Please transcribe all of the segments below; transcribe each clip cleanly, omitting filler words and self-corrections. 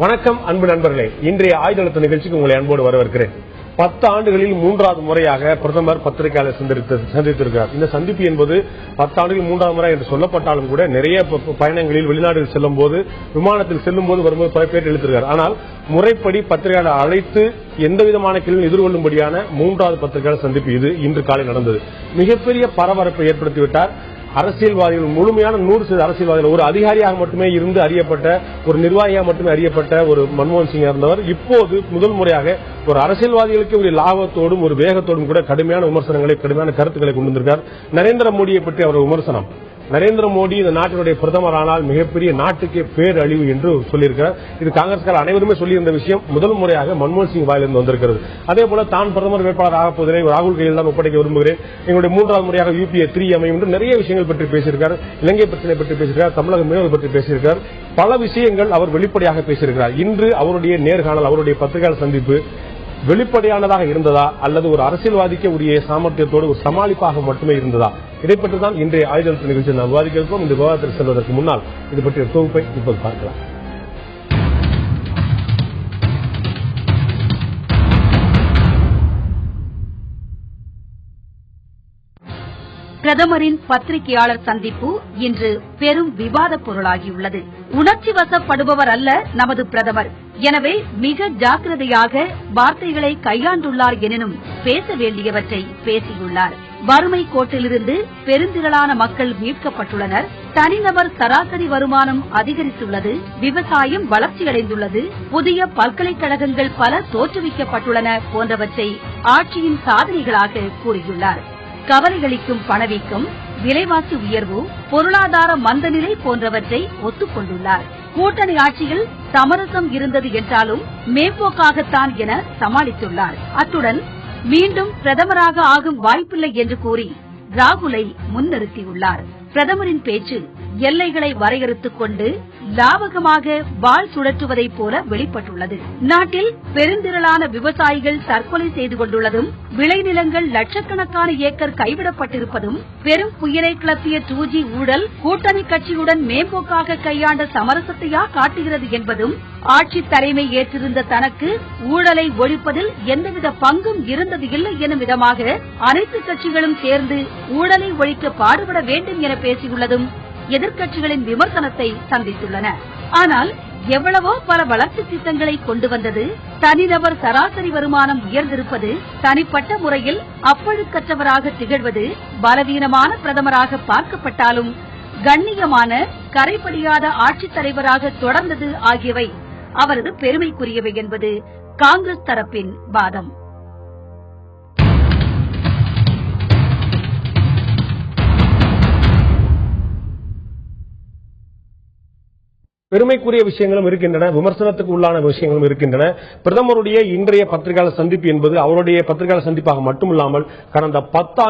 வணக்கம் அன்பு நண்பர்களே, இன்றைய ஆயுதழுத்த நிகழ்ச்சிக்கு உங்களை அன்போடு வரவேற்கிறேன். 10 ஆண்டுகளில் 3வது முறையாக பிரதமர் பத்திரிகையாளர் சந்தித்திருக்கிறார். இந்த சந்திப்பு என்பது 10 ஆண்டுகளில் 3வது முறை என்று சொல்லப்பட்டாலும் கூட நிறைய பயணங்களில் வெளிநாடுகள் செல்லும் போது, விமானத்தில் செல்லும் போது வரும்போது பல பேர் எழுத்திருக்கிறார். ஆனால் முறைப்படி பத்திரிகையாளர் அழைத்து எந்த விதமான கேள்வியும் எதிர்கொள்ளும்படியான 3வது பத்திரிகையாளர் சந்திப்பு இது இன்று காலை நடந்தது. மிகப்பெரிய பரபரப்பை ஏற்படுத்திவிட்டார். அரசியல்வாதிகள் முழுமையான 100% அரசியல்வாதிகள் ஒரு அதிகாரியாக மட்டுமே இருந்து அறியப்பட்ட, ஒரு நிர்வாகியாக மட்டுமே அறியப்பட்ட ஒரு மன்மோகன் சிங் இருந்தவர் இப்போது முதல் முறையாக ஒரு அரசியல்வாதிகளுக்கு ஒரு லாபத்தோடும் ஒரு வேகத்தோடும் கூட கடுமையான விமர்சனங்களை, கடுமையான கருத்துக்களை கொண்டு வந்திருக்கார். நரேந்திர மோடியை பற்றி அவர் விமர்சனம். நரேந்திர மோடி இந்த நாட்டினுடைய பிரதமர் ஆனால் மிகப்பெரிய நாட்டுக்கே பேரழிவு என்று சொல்லியிருக்கிறார். இது காங்கிரஸ்காரர் அனைவருமே சொல்லியிருந்த விஷயம் முதல் முறையாக மன்மோகன் சிங் வாயிலிருந்து வந்திருக்கிறது. அதே போல தான் பிரதமர் வேட்பாளர் ஆகப் போவதை ராகுல் கையில் தான் ஒப்படைக்க விரும்புகிறேன், எங்களுடைய 3வது முறையாக UPA 3 அமையும் என்று நிறைய விஷயங்கள் பற்றி பேசியிருக்கார். இலங்கை பிரச்சனை பற்றி பேசியிருக்கார், தமிழக மீனவர்கள் பற்றி பேசியிருக்கார். பல விஷயங்கள் அவர் வெளிப்படையாக பேசியிருக்கிறார். இன்று அவருடைய நேர்காணல், அவருடைய பத்திரிகையாளர் சந்திப்பு வெளிப்படையானதாக இருந்ததா அல்லது ஒரு அரசியல்வாதிக்கு உரிய சாமர்த்தியத்தோடு ஒரு சமாளிப்பாக மட்டுமே இருந்ததா? இதை பற்றி தான் இன்றைய ஆயுதழுத்த நிகழ்ச்சியில் நாம் விவாதிக்க இருக்கோம். இந்த விவாதத்தில் செல்வதற்கு முன்னால் இது பற்றிய தொகுப்பை இப்போது பார்க்கலாம். பிரதமரின் பத்திரிகையாளர் சந்திப்பு இன்று பெரும் விவாத பொருளாகியுள்ளது. உணர்ச்சி வசப்படுபவர் அல்ல நமது பிரதமர், எனவே மிக ஜாக்கிரதையாக வார்த்தைகளை கையாண்டுள்ளார் எனினும் பேச வேண்டியவற்றை பேசியுள்ளார். வறுமை கோட்டிலிருந்து பெருந்திரளான மக்கள் மீட்கப்பட்டுள்ளனர், தனிநபர் சராசரி வருமானம் அதிகரித்துள்ளது, விவசாயம் வளர்ச்சியடைந்துள்ளது, புதிய பல்கலைக்கழகங்கள் பல தோற்றுவிக்கப்பட்டுள்ளன போன்றவற்றை ஆட்சியின் சாதனைகளாக கூறியுள்ளார். கவலைகளிக்கும் பணவீக்கம், விலைவாசி உயர்வு, பொருளாதார மந்தநிலை போன்றவற்றை ஒத்துக்கொண்டுள்ளார். கூட்டணி ஆட்சியில் சமரசம் இருந்தது என்றாலும் மேம்போக்காகத்தான் என சமாளித்துள்ளார். அத்துடன் மீண்டும் பிரதமராக ஆகும் வாய்ப்பில்லை என்று கூறி ராகுலை முன்னிறுத்தியுள்ளார். பிரதமரின் பேச்சு எல்லைகளை வரையறுத்துக் கொண்டு லாபகமாக வாள் சுழற்றுவதைப் போல வெளிப்பட்டுள்ளது. நாட்டில் பெருந்திரளான விவசாயிகள் தற்கொலை செய்து கொண்டுள்ளதும், விளைநிலங்கள் லட்சக்கணக்கான ஏக்கர் கைவிடப்பட்டிருப்பதும், பெரும் புயலை கிளப்பிய 2G ஊழல் கூட்டணி கட்சியுடன் மேம்போக்காக கையாண்ட சமரசத்தையா காட்டுகிறது என்பதும், ஆட்சி தலைமை ஏற்றிருந்த தனக்கு ஊழலை ஒழிப்பதில் எந்தவித பங்கும் இருந்தது இல்லை எனும் விதமாக அனைத்து கட்சிகளும் சேர்ந்து ஊழலை ஒழிக்க பாடுபட வேண்டும் என பேசியுள்ளதும் எதிர்க்கட்சிகளின் விமர்சனத்தை சந்தித்துள்ளன. ஆனால் எவ்வளவோ பல வளர்ச்சி திட்டங்களை கொண்டு வந்தது, தனிநபர் சராசரி வருமானம் உயர்ந்திருப்பது, தனிப்பட்ட முறையில் அப்பழுக்கற்றவராக திகழ்வது, பலவீனமான பிரதமராக பார்க்கப்பட்டாலும் கண்ணியமான கரைபடியாத ஆட்சித் தலைவராக தொடர்ந்தது ஆகியவை அவரது பெருமைக்குரியவை என்பது காங்கிரஸ் தரப்பின் வாதம். பெருமைக்குரிய விஷயங்களும் இருக்கின்றன, விமர்சனத்துக்கு உள்ளான விஷயங்களும் இருக்கின்றன. பிரதமருடைய இன்றைய பத்திரிகையாளர் சந்திப்பு என்பது அவருடைய பத்திரிகையாளர் சந்திப்பாக மட்டுமில்லாமல் கடந்த 10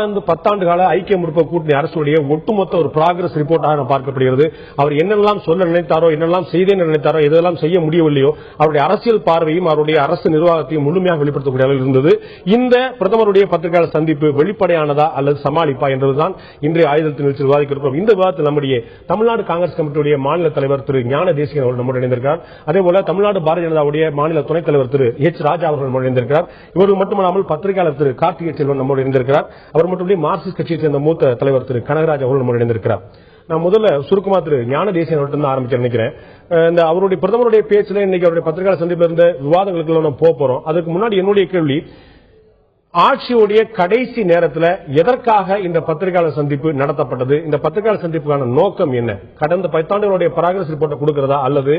ஆண்டு கால ஐக்கிய முற்போக்கு கூட்டணி அரசுடைய ஒட்டுமொத்த ஒரு ப்ராகிரஸ் ரிப்போர்ட்டாக பார்க்கப்படுகிறது. அவர் என்னெல்லாம் சொல்ல நினைத்தாரோ, என்னெல்லாம் செய்தேன் நினைத்தாரோ, எதெல்லாம் செய்ய முடியவில்லையோ அவருடைய அரசியல் பார்வையும் அவருடைய அரசு நிர்வாகத்தையும் முழுமையாக வெளிப்படுத்தக்கூடிய அளவில் இருந்தது. இந்த பிரதமருடைய பத்திரிகையாளர் சந்திப்பு வெளிப்படையானதா அல்லது சமாளிப்பா என்பதுதான் இன்றைய ஆயுதத்தின் நிகழ்ச்சியில் விவாதிக்கிறோம். இந்த விவாதத்தில் நம்முடைய தமிழ்நாடு காங்கிரஸ் கமிட்டியுடைய மாநில தலைவர் திரு ஞான தேசிகன் அவர்கள் நம்முடன் இணைந்திருக்கிறார். அதேபோல தமிழ்நாடு பாரதிய ஜனதாவுடைய மாநில துணைத் தலைவர் திரு H. ராஜா அவர்கள் நம்முடன் இணைந்திருக்கிறார். இவர்கள் மட்டுமல்லாமல் பத்திரிகையாளர் திரு கார்த்திகை செல்வன் நம்முடன் இணைந்திருக்கிறார். அவர் மட்டுமே மார்க்சிஸ்ட் கட்சியைச் சேர்ந்த மூத்த தலைவர் திரு கனகராஜ் அவர்கள் நம்முடன் இணைந்திருக்கிறார். நான் முதல்ல சுருக்கமா திரு ஞான தேசிகன் அவர்கிட்ட ஆரம்பிக்க நினைக்கிறேன். இந்த அவருடைய பிரதமருடைய பேச்சில் இன்னைக்கு அவருடைய பத்திரிகையாளர் சந்திப்பில் இருந்த விவாதங்களுக்கு நம்ம போறோம். அதுக்கு முன்னாடி என்னுடைய கேள்வி, ஆட்சியுடைய கடைசி நேரத்தில் எதற்காக இந்த பத்திரிகையாளர் சந்திப்பு நடத்தப்பட்டது? இந்த பத்திரிகையாளர் சந்திப்புக்கான நோக்கம் என்ன? கடந்த 10 ஆண்டுகளுடைய ப்ராகிரஸ் ரிப்போர்ட்டை கொடுக்கிறதா அல்லது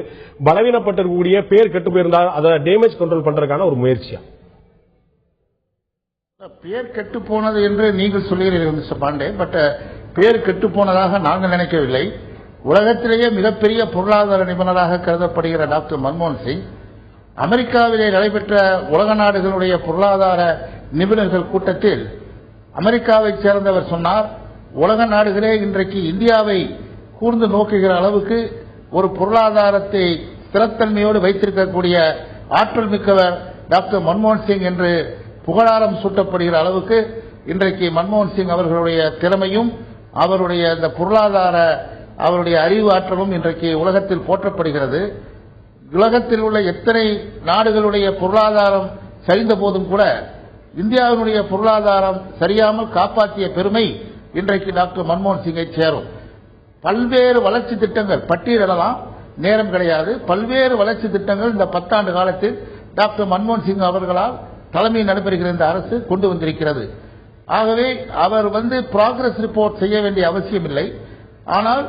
பலவீனப்பட்டிருக்கக்கூடிய பேர் கெட்டு போயிருந்தால் அதை டேமேஜ் கண்ட்ரோல் பண்றதுக்கான ஒரு முயற்சியா? பேர் கெட்டு போனது என்று நீங்கள் சொல்கிறீர்கள் மிஸ்டர் பாண்டே. பட் பேர் கெட்டு போனதாக நாங்கள் நினைக்கவில்லை. உலகத்திலேயே மிகப்பெரிய பொருளாதார நிபுணராக கருதப்படுகிற டாக்டர் மன்மோகன் சிங் அமெரிக்காவிலே நடைபெற்ற உலக நாடுகளுடைய பொருளாதார நிபுணர்கள் கூட்டத்தில் அமெரிக்காவைச் சேர்ந்தவர் சொன்னார், உலக நாடுகளே இன்றைக்கு இந்தியாவை கூர்ந்து நோக்குகிற அளவுக்கு ஒரு பொருளாதாரத்தை ஸ்திரத்தன்மையோடு வைத்திருக்கக்கூடிய ஆற்றல் மிக்கவர் டாக்டர் மன்மோகன் சிங் என்று புகழாரம் சூட்டப்படுகிற அளவுக்கு இன்றைக்கு மன்மோகன் சிங் அவர்களுடைய திறமையும் அவருடைய இந்த பொருளாதார அவருடைய அறிவு ஆற்றலும் இன்றைக்கு உலகத்தில் போற்றப்படுகிறது. உலகத்தில் உள்ள எத்தனை நாடுகளுடைய பொருளாதாரம் சரிந்த போதும் கூட இந்தியாவினுடைய பொருளாதாரம் சரியாமல் காப்பாற்றிய பெருமை இன்றைக்கு டாக்டர் மன்மோகன் சிங்கை சேரும். பல்வேறு வளர்ச்சி திட்டங்கள் பட்டியலிடலாம், நேரம் கிடையாது. பல்வேறு வளர்ச்சி திட்டங்கள் இந்த 10 ஆண்டு காலத்தில் டாக்டர் மன்மோகன் சிங் அவர்களால் தலைமை நடைபெறுகிற இந்த அரசு கொண்டு வந்திருக்கிறது. ஆகவே அவர் ப்ராக்ரஸ் ரிப்போர்ட் செய்ய வேண்டிய அவசியம் இல்லை. ஆனால்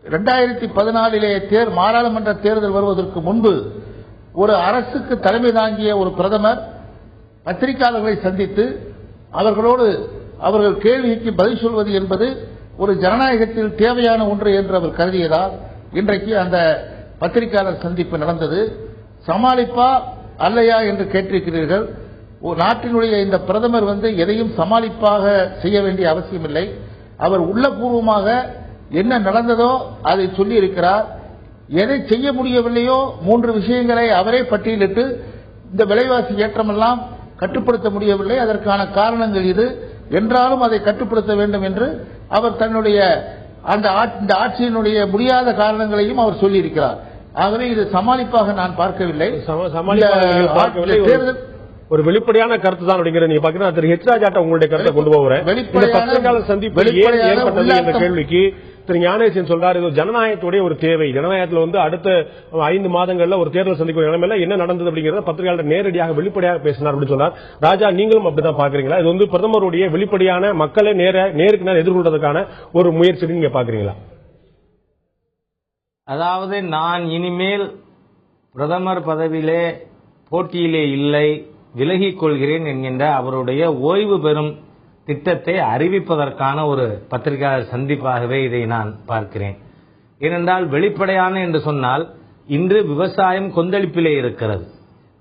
2014 நாடாளுமன்ற தேர்தல் வருவதற்கு முன்பு ஒரு அரசுக்கு தலைமை தாங்கிய ஒரு பிரதமர் பத்திரிகையாளர்களை சந்தித்து அவர்கள் கேள்விக்கு பதில் சொல்வது என்பது ஒரு ஜனநாயகத்தில் தேவையான ஒன்று என்று அவர் கருதியதால் இன்றைக்கு அந்த பத்திரிகையாளர் சந்திப்பு நடந்தது. சமாளிப்பா அல்லையா என்று கேட்டிருக்கிறீர்கள். நாட்டினுடைய இந்த பிரதமர் எதையும் சமாளிப்பாக செய்ய வேண்டிய அவசியம் இல்லை. அவர் உள்ளபூர்வமாக என்ன நடந்ததோ அதை சொல்லி இருக்கிறார். எதை செய்ய முடியவில்லையோ 3 விஷயங்களை அவரே பட்டியலிட்டு இந்த விலைவாசி ஏற்றமெல்லாம் கட்டுப்படுத்த முடியவில்லை, அதற்கான காரணங்கள் இது என்றாலும் அதை கட்டுப்படுத்த வேண்டும் என்று அவர் தன்னுடைய இந்த ஆட்சியினுடைய முடியாத காரணங்களையும் அவர் சொல்லியிருக்கிறார். ஆகவே இது சமாளிப்பாக நான் பார்க்கவில்லை. ஒரு வெளிப்படையான கருத்து தான் அப்படிங்கிற நீங்க பாத்தீங்கன்னா திரு ஹெச் ராஜாட்ட உங்களுடைய கருத்தை கொண்டு போகிறேன். பத்திரிகையாளர் சந்திப்பு ஏற்பட்டது என்ற கேள்விக்கு திரு ஞானேசன் சொல்றாரு, இது ஜனநாயகத்துடைய ஒரு தேவை. ஜனநாயகத்தில் அடுத்த 5 மாதங்கள்ல ஒரு தேர்தல் சந்திப்பு நிலைமையில என்ன நடந்தது அப்படிங்கறத பத்திரிகையாளர் நேரடியாக வெளிப்படையாக பேசினார் அப்படின்னு சொன்னார். ராஜா, நீங்களும் அப்படிதான் பாக்குறீங்களா? இது பிரதமருடைய வெளிப்படையான மக்களை நேருக்கு நேர் எதிர்கொள்வதற்கான ஒரு முயற்சி நீங்க பாக்குறீங்களா? அதாவது நான் இனிமேல் பிரதமர் பதவியிலே போட்டியிலே இல்லை, விலகிக் கொள்கிறேன் என்கின்ற அவருடைய ஓய்வு பெறும் திட்டத்தை அறிவிப்பதற்கான ஒரு பத்திரிகையாளர் சந்திப்பாகவே இதை நான் பார்க்கிறேன். ஏனென்றால் வெளிப்படையான என்று சொன்னால் இன்று விவசாயம் கொந்தளிப்பிலே இருக்கிறது.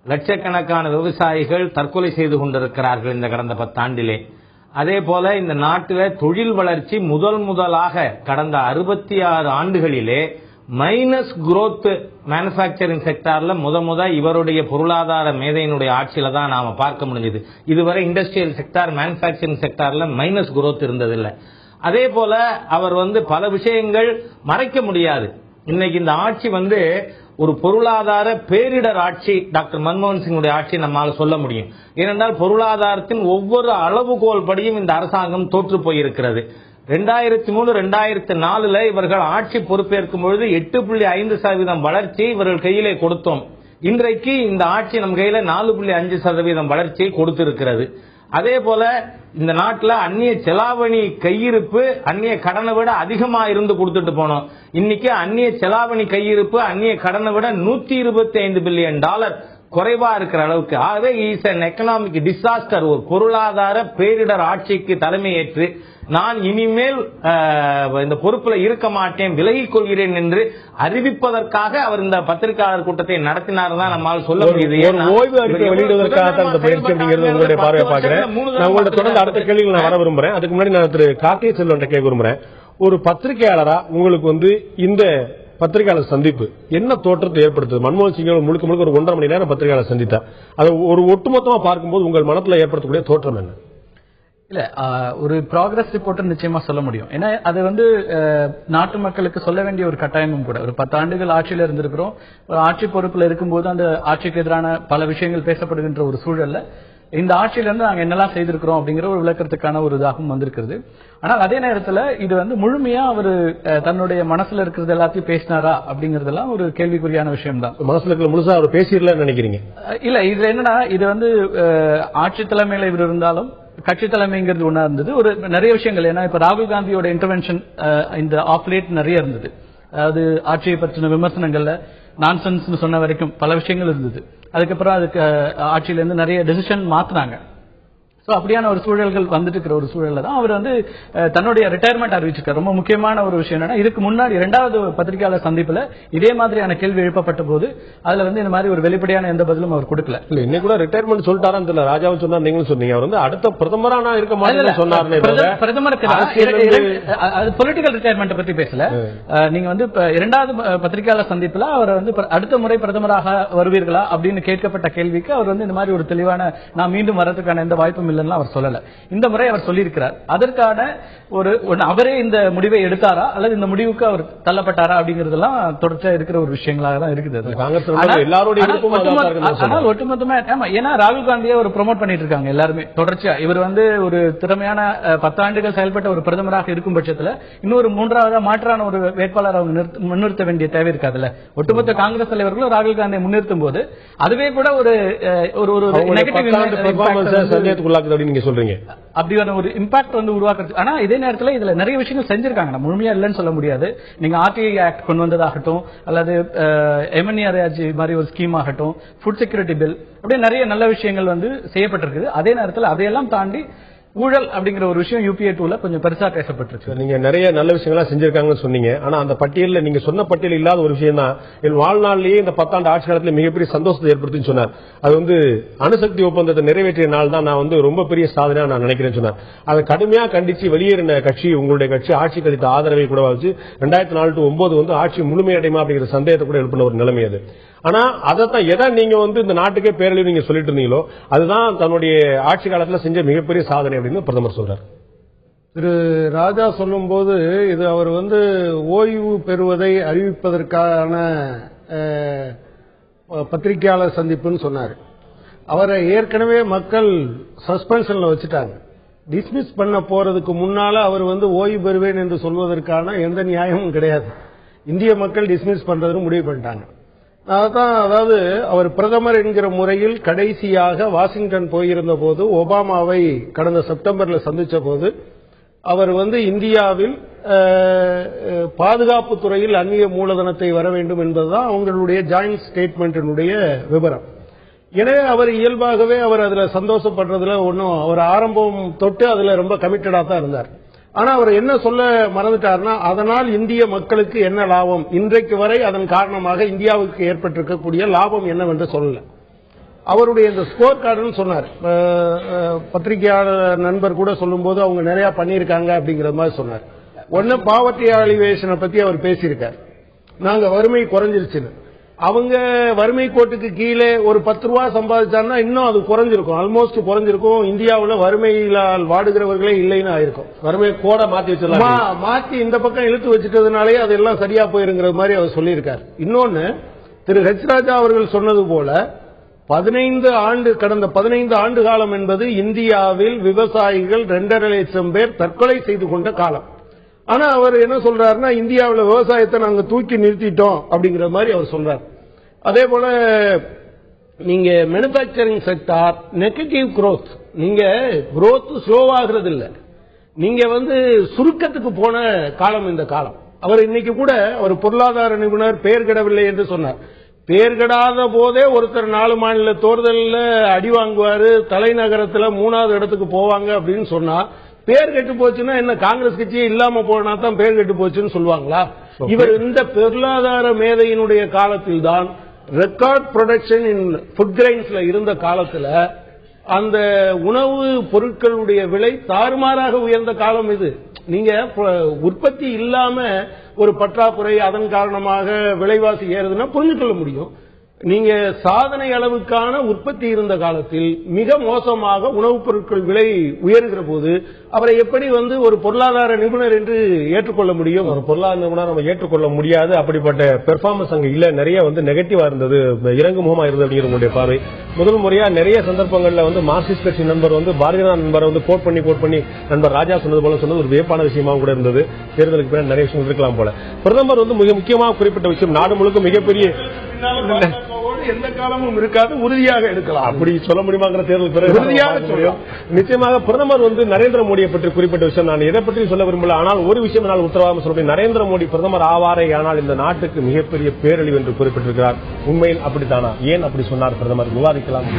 லட்சக்கணக்கான விவசாயிகள் தற்கொலை செய்து கொண்டிருக்கிறார்கள் இந்த கடந்த 10 ஆண்டிலே. அதே போல இந்த நாட்டில் தொழில் வளர்ச்சி முதலாக கடந்த 66 ஆண்டுகளிலே மைனஸ் குரோத் மேனுபேக்சரிங் செக்டார்ல இவருடைய பொருளாதார மேதையினுடைய ஆட்சியில தான் நாம பார்க்க முடிஞ்சது. இதுவரை இண்டஸ்ட்ரியல் செக்டார் மேனுபேக்சரிங் செக்டார்ல மைனஸ் குரோத் இருந்ததில்லை. அதே போல அவர் பல விஷயங்கள் மறைக்க முடியாது. இன்னைக்கு இந்த ஆட்சி ஒரு பொருளாதார பேரிடர் ஆட்சி டாக்டர் மன்மோகன் சிங்குடைய ஆட்சி நம்மால சொல்ல முடியும். ஏனென்றால் பொருளாதாரத்தின் ஒவ்வொரு அளவுகோல் படியும் இந்த அரசாங்கம் தோற்று போயிருக்கிறது. 2003-2004 இவர்கள் ஆட்சி பொறுப்பேற்கும் பொழுது 8.5% வளர்ச்சி இவர்கள் கையிலே கொடுத்தோம். இன்றைக்கு இந்த ஆட்சி நம் கையில 4.5% வளர்ச்சியை கொடுத்திருக்கிறது. அதே போல இந்த நாட்டில் அந்நிய செலாவணி கையிருப்பு அந்நிய கடனை விட அதிகமா இருந்து கொடுத்துட்டு போனோம். இன்னைக்கு அந்நிய செலாவணி கையிருப்பு அந்நிய கடனை விட $125 பில்லியன் குறைவா இருக்கிற அளவுக்கு. ஆகவே இஸ் an எக்கனாமிக் டிசாஸ்டர். ஒரு பொருளாதார பேரிடர் ஆட்சிக்கு தலைமையேற்று நான் இனிமேல் இந்த பொறுப்புல இருக்க மாட்டேன், விலகிக் கொள்கிறேன் என்று அறிவிப்பதற்காக அவர் இந்த பத்திரிகையாளர் கூட்டத்தை நடத்தினார் தான் நம்மால் சொல்ல முடியுது. ஓய்வு அறிக்கை வெளியிடுவதற்காக அந்த பயிற்சி அப்படிங்கிறது உங்களுடைய பார்வையை பார்க்கிறேன். நான் உங்களோட தொடர்ந்து அடுத்த கேள்விகள் நான் வர விரும்புறேன். அதுக்கு முன்னாடி நான் திரு காக்கே செல்வன் கேட்க விரும்புறேன். ஒரு பத்திரிகையாளரா உங்களுக்கு இந்த பத்திரிகையாளர் சந்திப்பு என்ன தோற்றத்தை ஏற்படுத்துது? மன்மோகன் சிங் முழுக்க ஒரு 1.5 மணி நேரம் பத்திரிகையாளர் சந்தித்தார். அதை ஒரு ஒட்டுமொத்தமா பார்க்கும்போது உங்கள் மனத்தில் ஏற்படுத்தக்கூடிய தோற்றம் என்ன? இல்ல, ஒரு ப்ராக்ரஸ் ரிப்போர்ட் நிச்சயமா சொல்ல முடியும். ஏன்னா அது நாட்டு மக்களுக்கு சொல்ல வேண்டிய ஒரு கட்டாயமும் கூட. ஒரு 10 ஆண்டுகள் ஆட்சியில இருந்திருக்கிறோம். ஒரு ஆட்சி பொறுப்புல இருக்கும்போது அந்த ஆட்சிக்கு எதிரான பல விஷயங்கள் பேசப்படுகின்ற ஒரு சூழல்ல இந்த ஆட்சியிலிருந்து நாங்க என்னெல்லாம் செய்திருக்கிறோம் அப்படிங்கிற ஒரு விளக்கத்துக்கான ஒரு இதாகவும் வந்திருக்கிறது. ஆனால் அதே நேரத்தில் இது முழுமையா அவர் தன்னுடைய மனசுல இருக்கிறது எல்லாத்தையும் பேசினாரா அப்படிங்கறதெல்லாம் ஒரு கேள்விக்குறியான விஷயம் தான். மனசுல இருக்கிற முழுசா அவர் பேசிடலன்னு நினைக்கிறீங்க? இல்ல, இதுல என்னன்னா இது ஆட்சி தலைமையில இவர் இருந்தாலும் கட்சி தலைமைங்கிறது ஒன்னா இருந்தது. ஒரு நிறைய விஷயங்கள், ஏன்னா இப்ப ராகுல் காந்தியோட இன்டர்வென்ஷன் இந்த ஆஃப் லேட் நிறைய இருந்தது. அதாவது ஆட்சியை பற்றின விமர்சனங்கள்ல நான்சென்ஸ் சொன்ன வரைக்கும் பல விஷயங்கள் இருந்தது. அதுக்கப்புறம் அதுக்கு ஆட்சியில இருந்து நிறைய டெசிஷன் மாத்தினாங்க. அப்படியான ஒரு சூழல்கள் வந்துட்டு இருக்கிற ஒரு சூழல்ல தான் அவர் தன்னுடைய ரிட்டையர்மெண்ட் அறிவிச்சிருக்காரு. ரொம்ப முக்கியமான ஒரு விஷயம் என்னன்னா, இதுக்கு முன்னாடி 2வது பத்திரிகையாளர் சந்திப்புல இதே மாதிரியான கேள்வி எழுப்பப்பட்ட போது அதுல இந்த மாதிரி ஒரு வெளிப்படையான எந்த பதிலும் அவர் கொடுக்கல. இல்ல, இன்னைக்கு கூட ரிட்டையர்மெண்ட் சொல்லிட்டாரான்னு தெரியல. ராஜாவும் சொன்னார், நீங்களும் சொன்னீங்க. அவர் அடுத்த பிரதமரா நான் இருக்க மாட்டேன்னு சொன்னார். பிரதமருக்கு அது பொலிட்டிக்கல் ரிட்டையர்மெண்ட் பத்தி பேசல. நீங்க 2வது பத்திரிகையாளர் சந்திப்புல அவர் அடுத்த முறை பிரதமராக வருவீர்களா அப்படின்னு கேட்கப்பட்ட கேள்விக்கு அவர் இந்த மாதிரி ஒரு தெளிவான நான் மீண்டும் வரதுக்கான எந்த வாய்ப்பும் இல்லை இல்லைன்னு அவர் சொல்லல. இந்த முறை அவர் சொல்லியிருக்கிறார். அதற்கான அவரே இந்த முடிவை எடுத்தாரா அல்லது இந்த முடிவுக்கு அவர் தள்ளப்பட்டாரா அப்படிங்கறதெல்லாம் தொடர்ச்சியா இருக்கிற ஒரு விஷயங்களாக தான் இருக்குது. ஆனால் ஒட்டுமொத்தமா ஏன்னா ராகுல் காந்தியை ஒரு ப்ரோமோட் பண்ணிட்டு இருக்காங்க எல்லாருமே தொடர்ச்சியா. இவர் ஒரு திறமையான 10 ஆண்டுகள் செயல்பட்ட ஒரு பிரதமராக இருக்கும் பட்சத்துல இன்னொரு 3வது மாற்றான ஒரு வேட்பாளர் அவங்க முன்னிறுத்த வேண்டிய தேவை இருக்காதுல்ல. ஒட்டுமொத்த காங்கிரஸ் தலைவர்களும் ராகுல் காந்தியை முன்னிறுத்தும் போது அதுவே கூட ஒரு நெகட்டிவ் நீங்க சொல்றீங்க அப்படியான ஒரு இம்பாக்ட் உருவாக்குறது. ஆனா இதே நேரத்தில் இதுல நிறைய விஷயங்கள் செஞ்சிருக்காங்க, முழுமையா இல்லைன்னு சொல்ல முடியாது. நீங்க ஆர்டிஐ ஆக்ட் கொண்டு வந்ததாகட்டும் அல்லது எம்என்ஆர்ஜி மாதிரி ஒரு ஸ்கீம் ஆகட்டும், ஃபுட் செக்யூரிட்டி பில், அப்படியே நிறைய நல்ல விஷயங்கள் செய்யப்பட்டிருக்குது. அதே நேரத்தில் அதையெல்லாம் தாண்டி ஊழல் அப்படிங்கிற ஒரு விஷயம் UPA 2ல கொஞ்சம் பெருசா பேசப்பட்டிருக்கு. நீங்க நிறைய நல்ல விஷயங்களா செஞ்சிருக்காங்கன்னு சொன்னீங்க. ஆனா அந்த பட்டியலில் நீங்க சொன்ன பட்டியல் இல்லாத ஒரு விஷயம் தான் என் வாழ்நாளிலேயே இந்த 10 ஆண்டு ஆட்சி காலத்தில் மிகப்பெரிய சந்தோஷத்தை ஏற்படுத்தின்னு சொன்னார். அது அணுசக்தி ஒப்பந்தத்தை நிறைவேற்றிய நாள் தான் நான் ரொம்ப பெரிய சாதனையா நான் நினைக்கிறேன்னு சொன்னார். அதை கடுமையா கண்டிச்சு வெளியேறின கட்சி உங்களுடைய கட்சி ஆட்சி கழித்த ஆதரவை கூட வச்சு 2004 to 2009 ஆட்சி முழுமையடையுமா அப்படிங்கிற சந்தேகத்தை கூட எழுப்பின ஒரு நிலைமை அது. ஆனா அதைத்தான் எதை நீங்க இந்த நாட்டுக்கே பேரழிவு நீங்க சொல்லிட்டு இருந்தீங்களோ அதுதான் தன்னுடைய ஆட்சி காலத்தில் செஞ்ச மிகப்பெரிய சாதனை அப்படின்னு பிரதமர் சொல்றார். திரு ராஜா சொல்லும் போது இது அவர் ஓய்வு பெறுவதை அறிவிப்பதற்கான பத்திரிகையாளர் சந்திப்புன்னு சொன்னார். அவரை ஏற்கனவே மக்கள் சஸ்பென்ஷன்ல வச்சுட்டாங்க. டிஸ்மிஸ் பண்ண போறதுக்கு முன்னால அவர் ஓய்வு பெறுவேன் என்று சொல்வதற்கான எந்த நியாயமும் கிடையாது. இந்திய மக்கள் டிஸ்மிஸ் பண்றதுன்னு முடிவு பண்ணிட்டாங்க. அதாவது அவர் பிரதமர் என்கிற முறையில் கடைசியாக வாஷிங்டன் போயிருந்த போது ஒபாமாவை கடந்த செப்டம்பர்ல சந்திச்ச போது அவர் இந்தியாவில் பாதுகாப்பு துறையில் அந்நிய மூலதனத்தை வர வேண்டும் என்பதுதான் அவங்களுடைய ஜாயிண்ட் ஸ்டேட்மெண்டினுடைய விவரம். எனவே அவர் இயல்பாகவே அவர் அதுல சந்தோஷப்படுறதுல ஒன்னும் அவர் ஆரம்பம் தொட்டு அதுல ரொம்ப கமிட்டடா தான் இருந்தார். ஆனா அவர் என்ன சொல்ல மறந்துட்டார்னா அதனால் இந்திய மக்களுக்கு என்ன லாபம், இன்றைக்கு வரை அதன் காரணமாக இந்தியாவுக்கு ஏற்பட்டிருக்கக்கூடிய லாபம் என்னவென்று சொல்லல. அவருடைய இந்த ஸ்கோர் கார்டுன்னு சொன்னார். பத்திரிகையாளர் நண்பர் கூட சொல்லும் போது அவங்க நிறைய பண்ணியிருக்காங்க அப்படிங்கிற மாதிரி சொன்னார். ஒன்னு பாவர்ட்டி அலிவேஷனை பத்தி அவர் பேசியிருக்கார். நாங்க வறுமை குறைஞ்சிருச்சுன்னு. அவங்க வறுமை கோட்டுக்கு கீழே ஒரு 10 ரூபாய் சம்பாதிச்சாங்கன்னா இன்னும் அது குறைஞ்சிருக்கும், ஆல்மோஸ்ட் குறைஞ்சிருக்கும். இந்தியாவில் வறுமையிலால் வாடுகிறவர்களே இல்லைன்னு ஆயிருக்கும். வறுமை கோட மாத்தி இந்த பக்கம் இழுத்து வச்சுட்டதுனாலே அதெல்லாம் சரியா போயிருங்கிற மாதிரி அவர் சொல்லியிருக்கார். இன்னொன்னு திரு ஹெச் ராஜா அவர்கள் சொன்னது போல கடந்த 15 ஆண்டு காலம் என்பது இந்தியாவில் விவசாயிகள் 2.5 லட்சம் பேர் தற்கொலை செய்து கொண்ட காலம். ஆனா அவர் என்ன சொல்றாருன்னா இந்தியாவில் விவசாயத்தை நாங்க தூக்கி நிறுத்திட்டோம் அப்படிங்கிற மாதிரி அவர் சொல்றாரு. அதே போல நீங்க மேனுபேக்சரிங் செக்டார் நெகட்டிவ் குரோத், நீங்க குரோத் ஸ்லோவாகிறது இல்ல, நீங்க சுருக்கத்துக்கு போன காலம் இந்த காலம். அவர் இன்னைக்கு கூட ஒரு பொருளாதார நிபுணர் பெயர் கெடவில்லை என்று சொன்னார். பெயர் கெடாத போதே ஒருத்தர் 4 மாநில தேர்தலில் அடி வாங்குவாரு, தலைநகரத்தில் 3வது இடத்துக்கு போவாங்க அப்படின்னு சொன்னா பேர் கெட்டு போச்சுன்னா என்ன காங்கிரஸ் கட்சியே இல்லாம போனா தான் பேர் கெட்டு போச்சுன்னு சொல்லுவாங்களா? இவர் இந்த பொருளாதார மேதையினுடைய காலத்தில் தான் ரெக்கார்ட் ப்ரொடக்ஷன் இன் ஃபுட் கிரைன்ஸ்ல இருந்த காலத்துல அந்த உணவு பொருட்களுடைய விலை தாறுமாறாக உயர்ந்த காலம் இது. நீங்க உற்பத்தி இல்லாம ஒரு பற்றாக்குறை அதன் காரணமாக விலைவாசி ஏறுதுன்னா புரிஞ்சுக்கொள்ள முடியும். நீங்க சாதனை அளவுக்கான உற்பத்தி இருந்த காலத்தில் மிக மோசமாக உணவுப் பொருட்கள் விலை உயர்கிற போது அவரை எப்படி ஒரு பொருளாதார நிபுணர் என்று ஏற்றுக்கொள்ள முடியும்? ஒரு பொருளாதார நிபுணர் நம்ம ஏற்றுக்கொள்ள முடியாது. அப்படிப்பட்ட பெர்ஃபார்மன்ஸ் அங்க இல்ல, நிறைய நெகட்டிவா இருந்தது, இறங்கு முகமா இருந்தது அப்படிங்கிற உங்களுடைய பார்வை. முதல் முறையா நிறைய சந்தர்ப்பங்கள்ல மார்க்சிஸ்ட் கட்சி நண்பர் பாரதிய ஜனதா நண்பரை கோட் பண்ணி நண்பர் ராஜா சொன்னது போல சொன்னது ஒரு வியப்பான விஷயமா கூட இருந்தது. தேர்தலுக்கு பிறகு நிறைய விஷயம் இருக்கலாம் போல. பிரதமர் மிக முக்கியமாக குறிப்பிட்ட விஷயம் நாடு முழுக்க மிகப்பெரிய எந்த காலமும் இருக்காது, உறுதியாக எடுக்கலாம். அப்படி சொல்ல முடியுமாங்கிற தேர்தல் பிறகு உறுதியாக சொல்லும். நிச்சயமாக பிரதமர் நரேந்திர மோடியை பற்றி குறிப்பிட்ட விஷயம் நான் எதை பற்றி சொல்ல விரும்பல. ஆனால் ஒரு விஷயம் என்னால் உத்தரவாதம் சொல்ல, நரேந்திர மோடி பிரதமர் ஆவாரே ஆனால் இந்த நாட்டுக்கு மிகப்பெரிய பேரழிவு என்று குறிப்பிட்டிருக்கிறார். உண்மையில் அப்படித்தானா? ஏன் அப்படி சொன்னார் பிரதமர்? விவாதிக்கலாம்.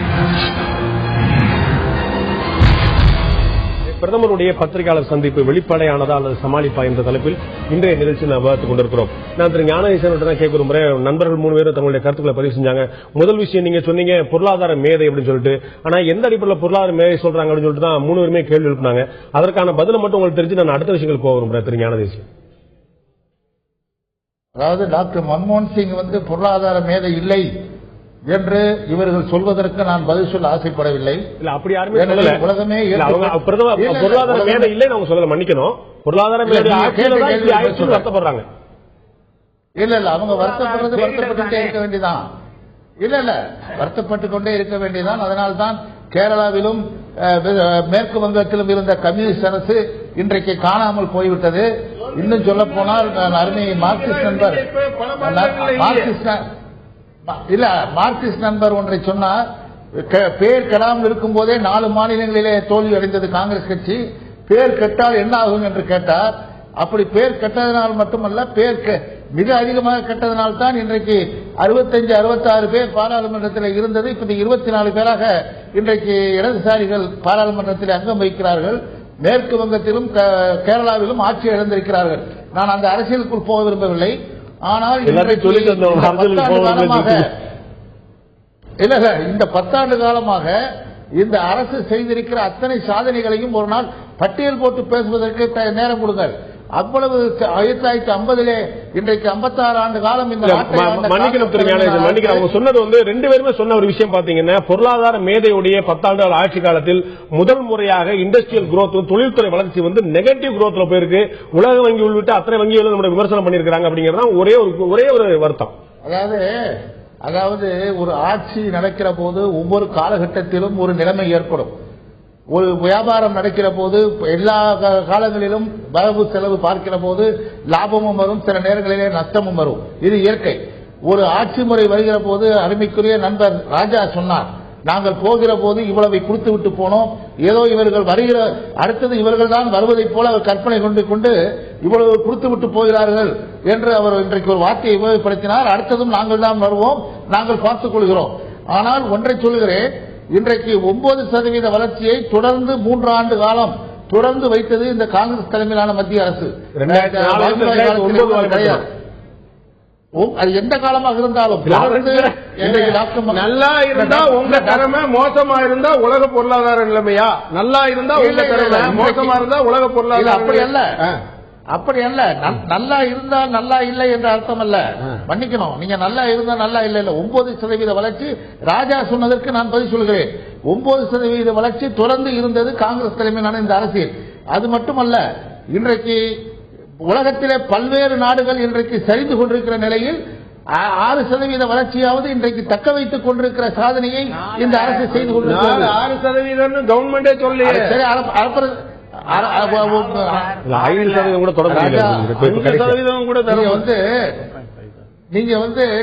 பிரதமருடைய பத்திரிகையாளர் சந்திப்பு வெளிப்படையானதா அல்லது சமாளிப்பா என்ற தலைப்பில் இன்றைய நிகழ்ச்சியில் விவாதித்துக் கொண்டிருக்கிறோம். நான் திரு ஞானேசன் கேட்க விரும்புறேன். நண்பர்கள் 3 பேரும் தங்களுடைய கருத்துக்களை பதிவு செஞ்சாங்க. முதல் விஷயம் நீங்க சொன்னீங்க பொருளாதார மேதை அப்படின்னு சொல்லிட்டு. ஆனா எந்த அடிப்படையில் பொருளாதார மேதை சொல்றாங்க அப்படின்னு சொல்லிட்டு தான் 3 பேருமே கேள்வி எழுப்பினாங்க. அதற்கான பதில மட்டும் உங்களுக்கு தெரிஞ்சு நான் அடுத்த விஷயங்களுக்கு போக விரும்புறேன். திரு ஞானேசன், அதாவது டாக்டர் மன்மோகன் சிங் பொருளாதார மேதை இல்லை என்று இவர்கள் சொல்வதற்கு நான் பதில் சொல்ல ஆசைப்படவில்லை. இல்ல அப்படி யாருமே சொல்லல. உலகமே பொருளாதார மேதை இல்லைன்னு அவங்க சொல்லல, மன்னிக்கணும். பொருளாதார மேதை வருத்தப்படுறாங்க. இல்ல அவங்க வருத்தப்படுறது வருத்தப்பட்டுட்டே இருக்க வேண்டியதான். இல்ல வருத்தப்பட்டுக் கொண்டே இருக்க வேண்டியதான். அதனால்தான் கேரளாவிலும் மேற்கு வங்கத்திலும் இருந்த கம்யூனிஸ்ட் அரசு இன்றைக்கு காணாமல் போய்விட்டது. இன்னும் சொல்ல போனால் அருமை மார்க்சிஸ்ட் நண்பர் ஒன்றை சொன்னார். பேர் கெடாமல் இருக்கும் போதே 4 மாநிலங்களிலே தோல்வி அடைந்தது காங்கிரஸ் கட்சி. பேர் கெட்டால் என்ன ஆகும் என்று கேட்டார். அப்படி பேர் கெட்டதனால் மட்டுமல்ல, பேர் மிக அதிகமாக கெட்டதனால் தான் இன்றைக்கு 65-66 பேர் பாராளுமன்றத்தில் இருந்தது. இப்ப 24 பேராக இன்றைக்கு இடதுசாரிகள் பாராளுமன்றத்தில் அங்கம் வகிக்கிறார்கள். மேற்கு வங்கத்திலும் கேரளாவிலும் ஆட்சி இழந்திருக்கிறார்கள். நான் அந்த அரசியலுக்குள் போக விரும்பவில்லை. ஆனால் இந்த 10 ஆண்டு காலமாக இந்த அரசு செய்திருக்கிற அத்தனை சாதனைகளையும் ஒரு நாள் பட்டியல் போட்டு பேசுவதற்கு நேரம் கொடுங்கள். அவ்வளவு 1950 இன்றைக்கு 56 ஆண்டு காலம் இந்த அவங்க சொன்னது 2 பேருமே சொன்ன ஒரு விஷயம் பாத்தீங்கன்னா, பொருளாதார மேதையுடைய 10 ஆண்டு ஆட்சி காலத்தில் முதல் முறையாக இண்டஸ்ட்ரியல் குரோத், தொழில்துறை வளர்ச்சி நெகட்டிவ் குரோத்ல போயிருக்கு. உலக வங்கி உள்ளிட்ட அத்தனை வங்கிகளும் நம்ம விமர்சனம் பண்ணிருக்காங்க. அப்படிங்கிறது ஒரே ஒரு வருத்தம். அதாவது ஒரு ஆட்சி நடக்கிற போது ஒவ்வொரு காலகட்டத்திலும் ஒரு நிலைமை ஏற்படும். ஒரு வியாபாரம் நடக்கிற போது எல்லா காலங்களிலும் வரவு செலவு பார்க்கிற போது லாபமும் வரும், சில நேரங்களிலே நஷ்டமும் வரும். இது இயற்கை. ஒரு ஆட்சி முறை வருகிற போது அருமைக்குரிய நண்பர் ராஜா சொன்னார், நாங்கள் போகிற போது இவ்வளவை கொடுத்து விட்டு போனோம், ஏதோ இவர்கள் வருகிற அடுத்தது இவர்கள் தான் வருவதைப் போல அவர் கற்பனை கொண்டு இவ்வளவு கொடுத்து விட்டு போகிறார்கள் என்று அவர் இன்றைக்கு ஒரு வார்த்தையை உபயோகப்படுத்தினார். அடுத்ததும் நாங்கள் தான் வருவோம், நாங்கள் பார்த்துக் கொள்கிறோம். ஆனால் ஒன்றை சொல்கிறேன், இன்றைக்கு 9% வளர்ச்சியை தொடர்ந்து 3 ஆண்டு காலம் தொடர்ந்து வைத்தது இந்த காங்கிரஸ் தலைமையிலான மத்திய அரசு. அது எந்த காலமாக இருந்தாலும் நல்லா இருந்தா உங்க கடமை, மோசமா இருந்தா உலக பொருளாதார நிலைமையா? நல்லா இருந்தா உங்க கடமை, மோசமா இருந்தா உலக பொருளாதார அப்படி அல்ல. நல்லா இருந்தா நல்லா இல்லை என்ற அர்த்தம் அல்ல. மன்னிக்கணும், நீங்க நல்லா இருந்தா நல்லா இல்லை. 9% வளர்ச்சி ராஜா சொன்னதற்கு நான் பதில் சொல்கிறேன். 9% வளர்ச்சி தொடர்ந்து இருந்தது காங்கிரஸ் தலைமையிலான இந்த அரசியல். அது மட்டுமல்ல, இன்றைக்கு உலகத்திலே பல்வேறு நாடுகள் இன்றைக்கு சரிந்து கொண்டிருக்கிற நிலையில் 6% வளர்ச்சியாவது இன்றைக்கு தக்க வைத்துக் கொண்டிருக்கிற சாதனையை இந்த அரசு செய்து கொண்டிருக்கிறது. 6% கவர்மெண்டே சொல்லி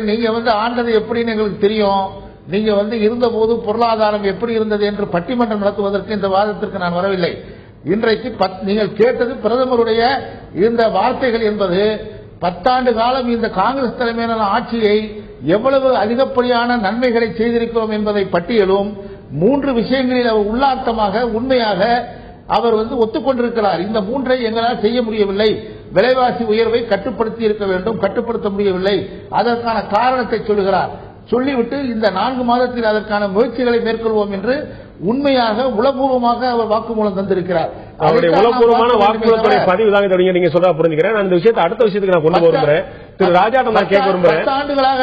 நீங்க ஆண்டது எப்படின்னு எங்களுக்கு தெரியும். நீங்க இருந்த போது பொருளாதாரம் எப்படி இருந்தது என்று பட்டிமன்றம் நடத்துவதற்கு இந்த வாதத்திற்கு நான் வரவில்லை. இன்றைக்கு நீங்கள் கேட்டது பிரதமருடைய இந்த வார்த்தைகள் என்பது 10 ஆண்டு காலம் இந்த காங்கிரஸ் தலைமையிலான ஆட்சியை எவ்வளவு அதிகப்படியான நன்மைகளை செய்திருக்கிறோம் என்பதை பட்டியலும் 3 விஷயங்களில் அவர் உள்ளார்த்தமாக உண்மையாக அவர் ஒத்துக்கொண்டிருக்கிறார். இந்த 3ஐ எங்களால் செய்ய முடியவில்லை. விலைவாசி உயர்வை கட்டுப்படுத்தி இருக்க வேண்டும், கட்டுப்படுத்த முடியவில்லை. அதற்கான காரணத்தை சொல்லுகிறார். சொல்லிவிட்டு இந்த 4 மாதத்தில் அதற்கான முயற்சிகளை மேற்கொள்வோம் என்று உண்மையாக உளப்பூர்வமாக அவர் வாக்குமூலம் தந்திருக்கிறார். அவருடைய உளப்பூர்வமான வாக்குமூலத்துடைய பதிவு தான் நீங்க சொல்ல புரிஞ்சுக்கிறேன். அந்த விஷயத்தை அடுத்த விஷயத்துக்கு நான் கொண்டு விரும்புறேன். திரு ராஜாட்ட நான் கேட்க விரும்புறேன். 10 ஆண்டுகளாக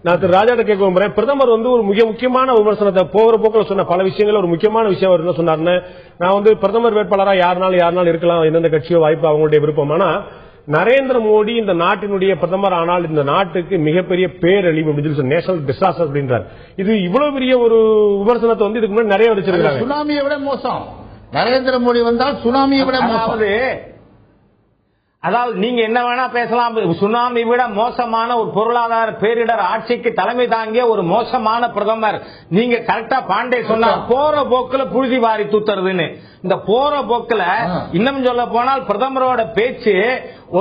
நான் திரு ராஜாட்ட கேட்க விரும்புறேன். பிரதமர் ஒரு மிக முக்கியமான விமர்சனத்தை போகிற போக்கில் சொன்ன பல விஷயங்கள் ஒரு முக்கியமான விஷயம் அவர் என்ன சொன்னார்னு, நான் பிரதமர் வேட்பாளரா யாருனாலும் இருக்கலாம், எந்தெந்த கட்சியோ வாய்ப்பு அவங்களுடைய விருப்பம். ஆனா நரேந்திர மோடி இந்த நாட்டினுடைய பிரதமர் ஆனால் இந்த நாட்டுக்கு மிகப்பெரிய பேரழிவு அப்படின்னு நேஷனல் டிசாஸ்டர் அப்படின்றார். இது இவ்வளவு பெரிய ஒரு விமர்சனத்தை இதுக்கு முன்னாடி நிறைய வச்சிருக்காங்க. சுனாமியை விட மோசம். நரேந்திர மோடி வந்தால் சுனாமியை விட மோசம். அதாவது நீங்க என்ன வேணா பேசலாம், சுனாமி விட மோசமான ஒரு பொருளாதார பேரிடர் ஆட்சிக்கு தலைமை தாங்கிய ஒரு மோசமான பிரதமர். நீங்க கரெக்டா பாண்டே சொன்னா போற போக்குல புழுதி வாரி தூத்துறதுன்னு. இந்த போற போக்குல இன்னும் சொல்ல போனால் பிரதமரோட பேச்சு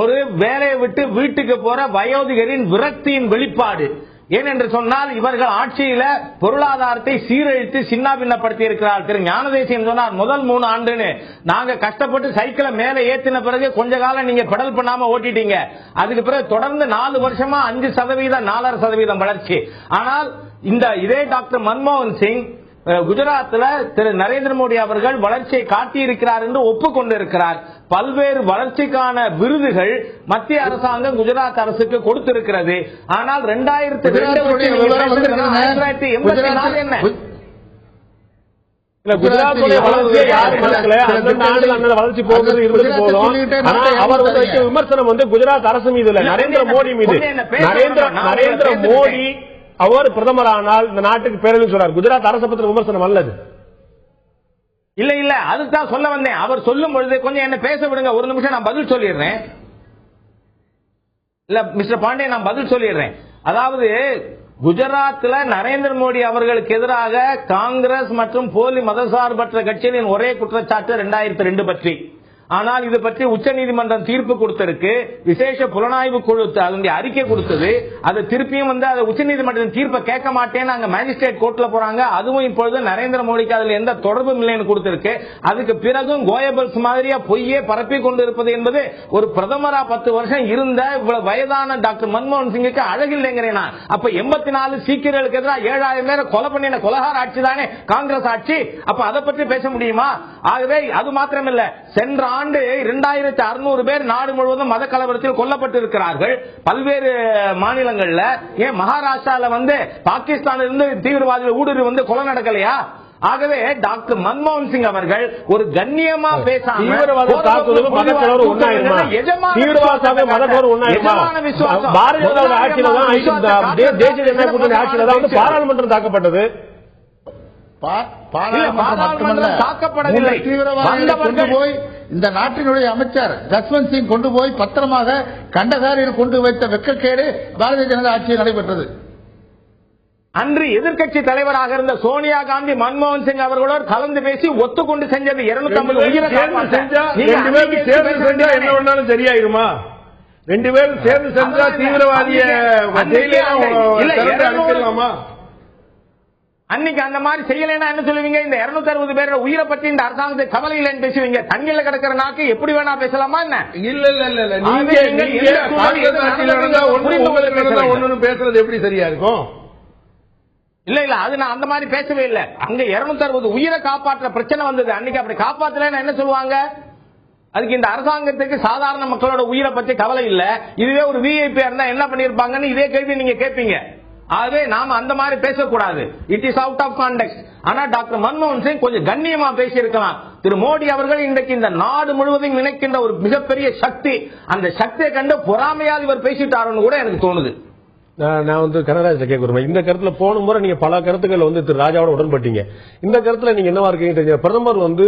ஒரு வேலையை விட்டு வீட்டுக்கு போற வயோதிகரின் விரக்தியின் வெளிப்பாடு. ஏனென்று சொன்னால் இவர்கள் ஆட்சியில பொருளாதாரத்தை சீரழித்து சின்னாபின்னப்படுத்தி இருக்கிறார். திரு ஞானதேசியம் சொன்னார், முதல் 3 ஆண்டுன்னு நாங்க கஷ்டப்பட்டு சைக்கிளை மேல ஏத்தின பிறகு கொஞ்ச காலம் நீங்க பெடல் பண்ணாம ஓட்டிட்டீங்க. அதுக்கு பிறகு தொடர்ந்து 4 வருஷமா 5%, 4.5% வளர்ச்சி. ஆனால் இதே டாக்டர் மன்மோகன் சிங் குஜராத்ல திரு நரேந்திர மோடி அவர்கள் வளர்ச்சியை காட்டியிருக்கிறார் என்று ஒப்புக்கொண்டிருக்கிறார். பல்வேறு வளர்ச்சிக்கான விருதுகள் மத்திய அரசாங்கம் குஜராத் அரசுக்கு கொடுத்திருக்கிறது. ஆனால் 2002 என்ன குஜராத்துடைய வளர்ச்சியை யாரும் மறக்கல. அந்தந்த ஆண்டுகள் அந்த வளர்ச்சி போகிறது இருந்தது போதும். அவர் வைக்க விமர்சனம் வந்து குஜராத் அரசு மீது இல்ல, நரேந்திர மோடி மீது. நரேந்திர மோடி அவர் பிரதமரானால் இந்த நாட்டுக்கு பேரழிவு சொல்றார். குஜராத் அரசு பத்தின விமர்சனம் அல்லது. இல்ல இல்ல, அதுதான் சொல்ல வந்தேன். அவர் சொல்லும் பொழுது கொஞ்சம் என்ன பேச விடுங்க, ஒரு நிமிஷம் நான் பதில் சொல்லிடுறேன். இல்ல மிஸ்டர் பாண்டே, நான் பதில் சொல்லிடுறேன். அதாவது குஜராத்ல நரேந்திர மோடி அவர்களுக்கு எதிராக காங்கிரஸ் மற்றும் போலி மதசார்பற்ற கட்சிகளின் ஒரே குற்றச்சாட்டு 2002 பற்றி. ஆனால் இது பற்றி உச்சநீதிமன்றம் தீர்ப்பு கொடுத்திருக்கு. விசேஷ புலனாய்வு குழு அதனுடைய அறிக்கை கொடுத்தது. அது திருப்பியும் வந்து அதை உச்சநீதிமன்றத்தின் தீர்ப்பை கேட்க மாட்டேன்னு அங்க மேஜிஸ்ட்ரேட் கோர்ட்ல போறாங்க. அதுவும் இப்பொழுது நரேந்திர மோடிக்கு அதுல எந்த தொடர்பும் இல்லைன்னு கொடுத்திருக்கு. அதுக்கு பிறகும் கோயபல்ஸ் மாதிரியா பொய்யே பரப்பி கொண்டிருப்பது என்பது ஒரு பிரதமரா 10 வருஷம் இருந்த இவ்வளவு வயதான டாக்டர் மன்மோகன் சிங்குக்கு அழகில்லைங்கிறேன். அப்ப 84 சீக்கியர்களுக்கு எதிராக 7000 பேரை கொலை பண்ணின கொலகார ஆட்சி தானே காங்கிரஸ் ஆட்சி. அப்ப அதை பற்றி பேச முடியுமா? ஆகவே அது மாத்திரமில்ல, சென்ற ஆண்டு 2600 பேர் நாடு முழுவதும் மத கலவரத்தில் கொல்லப்பட்டிருக்கிறார்கள் பல்வேறு மாநிலங்கள்ல. ஏன் மகாராஷ்டிரால வந்து பாகிஸ்தானில் இருந்து தீவிரவாதிகள் ஊடுருவி வந்து கொலை நடக்கலையா? ஆகவே டாக்டர் மன்மோகன் சிங் அவர்கள் ஒரு கண்ணியமா பேசாம பாராளுமன்றம் தாக்கப்பட்டது. தாக்கப்படவில்லை. கொண்டு போய் இந்த நாட்டினுடைய அமைச்சர் ஜஸ்வந்த் சிங் கொண்டு போய் பத்திரமாக கண்டகாரில் கொண்டு வைத்த வெட்கக்கேடு பாரதிய ஜனதா ஆட்சியில் நடைபெற்றது. அன்று எதிர்க்கட்சி தலைவராக இருந்த சோனியா காந்தி மன்மோகன் சிங் அவர்களோடு கலந்து பேசி ஒத்துக்கொண்டு செஞ்சது 250 உயிரை செஞ்சா என்ன ஒன்னாலும் சரியாயிருமா? 2 பேரும் சேர்ந்து செஞ்சா தீவிரவாதிய அனுப்பிடலாமா? அன்னைக்கு அந்த மாதிரி செய்யலைன்னா என்ன சொல்லுவீங்க? இந்த 260 பேரோட உயிரை பற்றி இந்த அரசாங்கத்தை கவலை இல்லைன்னு பேசுவீங்க. தண்ணியில கிடக்கிற நாக்கு எப்படி வேணா பேசலாமா என்ன? இல்ல ஒன்னு பேசுறது எப்படி சரியா இருக்கும்? இல்ல இல்ல, அது நான் அந்த மாதிரி பேசவே இல்லை. அங்க 260 உயிரை காப்பாற்ற பிரச்சனை வந்தது. அன்னைக்கு அப்படி காப்பாற்றலன்னு என்ன சொல்லுவாங்க? அதுக்கு இந்த அரசாங்கத்துக்கு சாதாரண மக்களோட உயிரை பற்றி கவலை இல்ல. இதுவே ஒரு விஐபி இருந்தா என்ன பண்ணிருப்பாங்கன்னு இதே கேள்வி நீங்க கேட்பீங்க. ஆகவே நாம அந்த மாதிரி பேசக்கூடாது. It is out of contact. ஆனா டாக்டர் மன்மோகன் சிங் கொஞ்சம் கண்ணியமா பேசியிருக்கலாம். திரு மோடி அவர்கள் இன்றைக்கு இந்த நாடு முழுவதும் இணைக்கின்ற ஒரு மிகப்பெரிய சக்தி. அந்த சக்தியை கண்டு பொறாமையால் இவர் பேசிட்டாருன்னு கூட எனக்கு தோணுது. நான் வந்து கனராஜ் கேட்கிறேன். இந்த கருத்துல போன முறை நீங்க பல கருத்துக்கள் வந்து திரு ராஜாவோட உடன்பட்டீங்க. இந்த கருத்துல நீங்க என்னவா இருக்கீங்க? பிரதமர் வந்து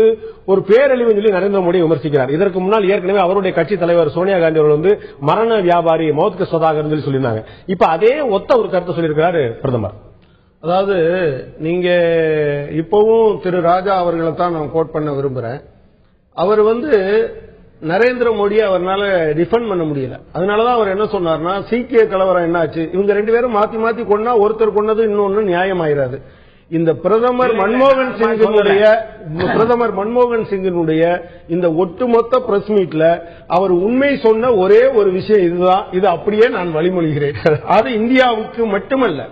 ஒரு பேரழிவு சொல்லி நரேந்திர மோடி விமர்சிக்கிறார். இதற்கு முன்னால் ஏற்கனவே அவருடைய கட்சி தலைவர் சோனியா காந்தி அவர்கள் வந்து மரண வியாபாரி மௌத்க சொதாகர் சொல்லி சொல்லியிருந்தாங்க. இப்ப அதே ஒத்த ஒரு கருத்தை சொல்லியிருக்கிறாரு பிரதமர். அதாவது நீங்க இப்பவும் திரு ராஜா அவர்களை தான் நான் கோட் பண்ண விரும்புறேன். அவர் வந்து நரேந்திர மோடியை அவரால் டிஃபெண்ட் பண்ண முடியல. அதனாலதான் அவர் என்ன சொன்னார்னா, சீக்கிய கலவரம் என்னாச்சு, இவங்க 2 பேரும் மாத்தி மாத்தி கொண்டா ஒருத்தர் கொண்டது இன்னொன்னு நியாயமாயிராது. இந்த பிரதமர் மன்மோகன் சிங்கினுடைய இந்த ஒட்டுமொத்த பிரஸ் மீட்ல அவர் உண்மை சொன்ன ஒரே ஒரு விஷயம் இதுதான். இது அப்படியே நான் வழிமொழிகிறேன். அது இந்தியாவுக்கு மட்டுமல்ல,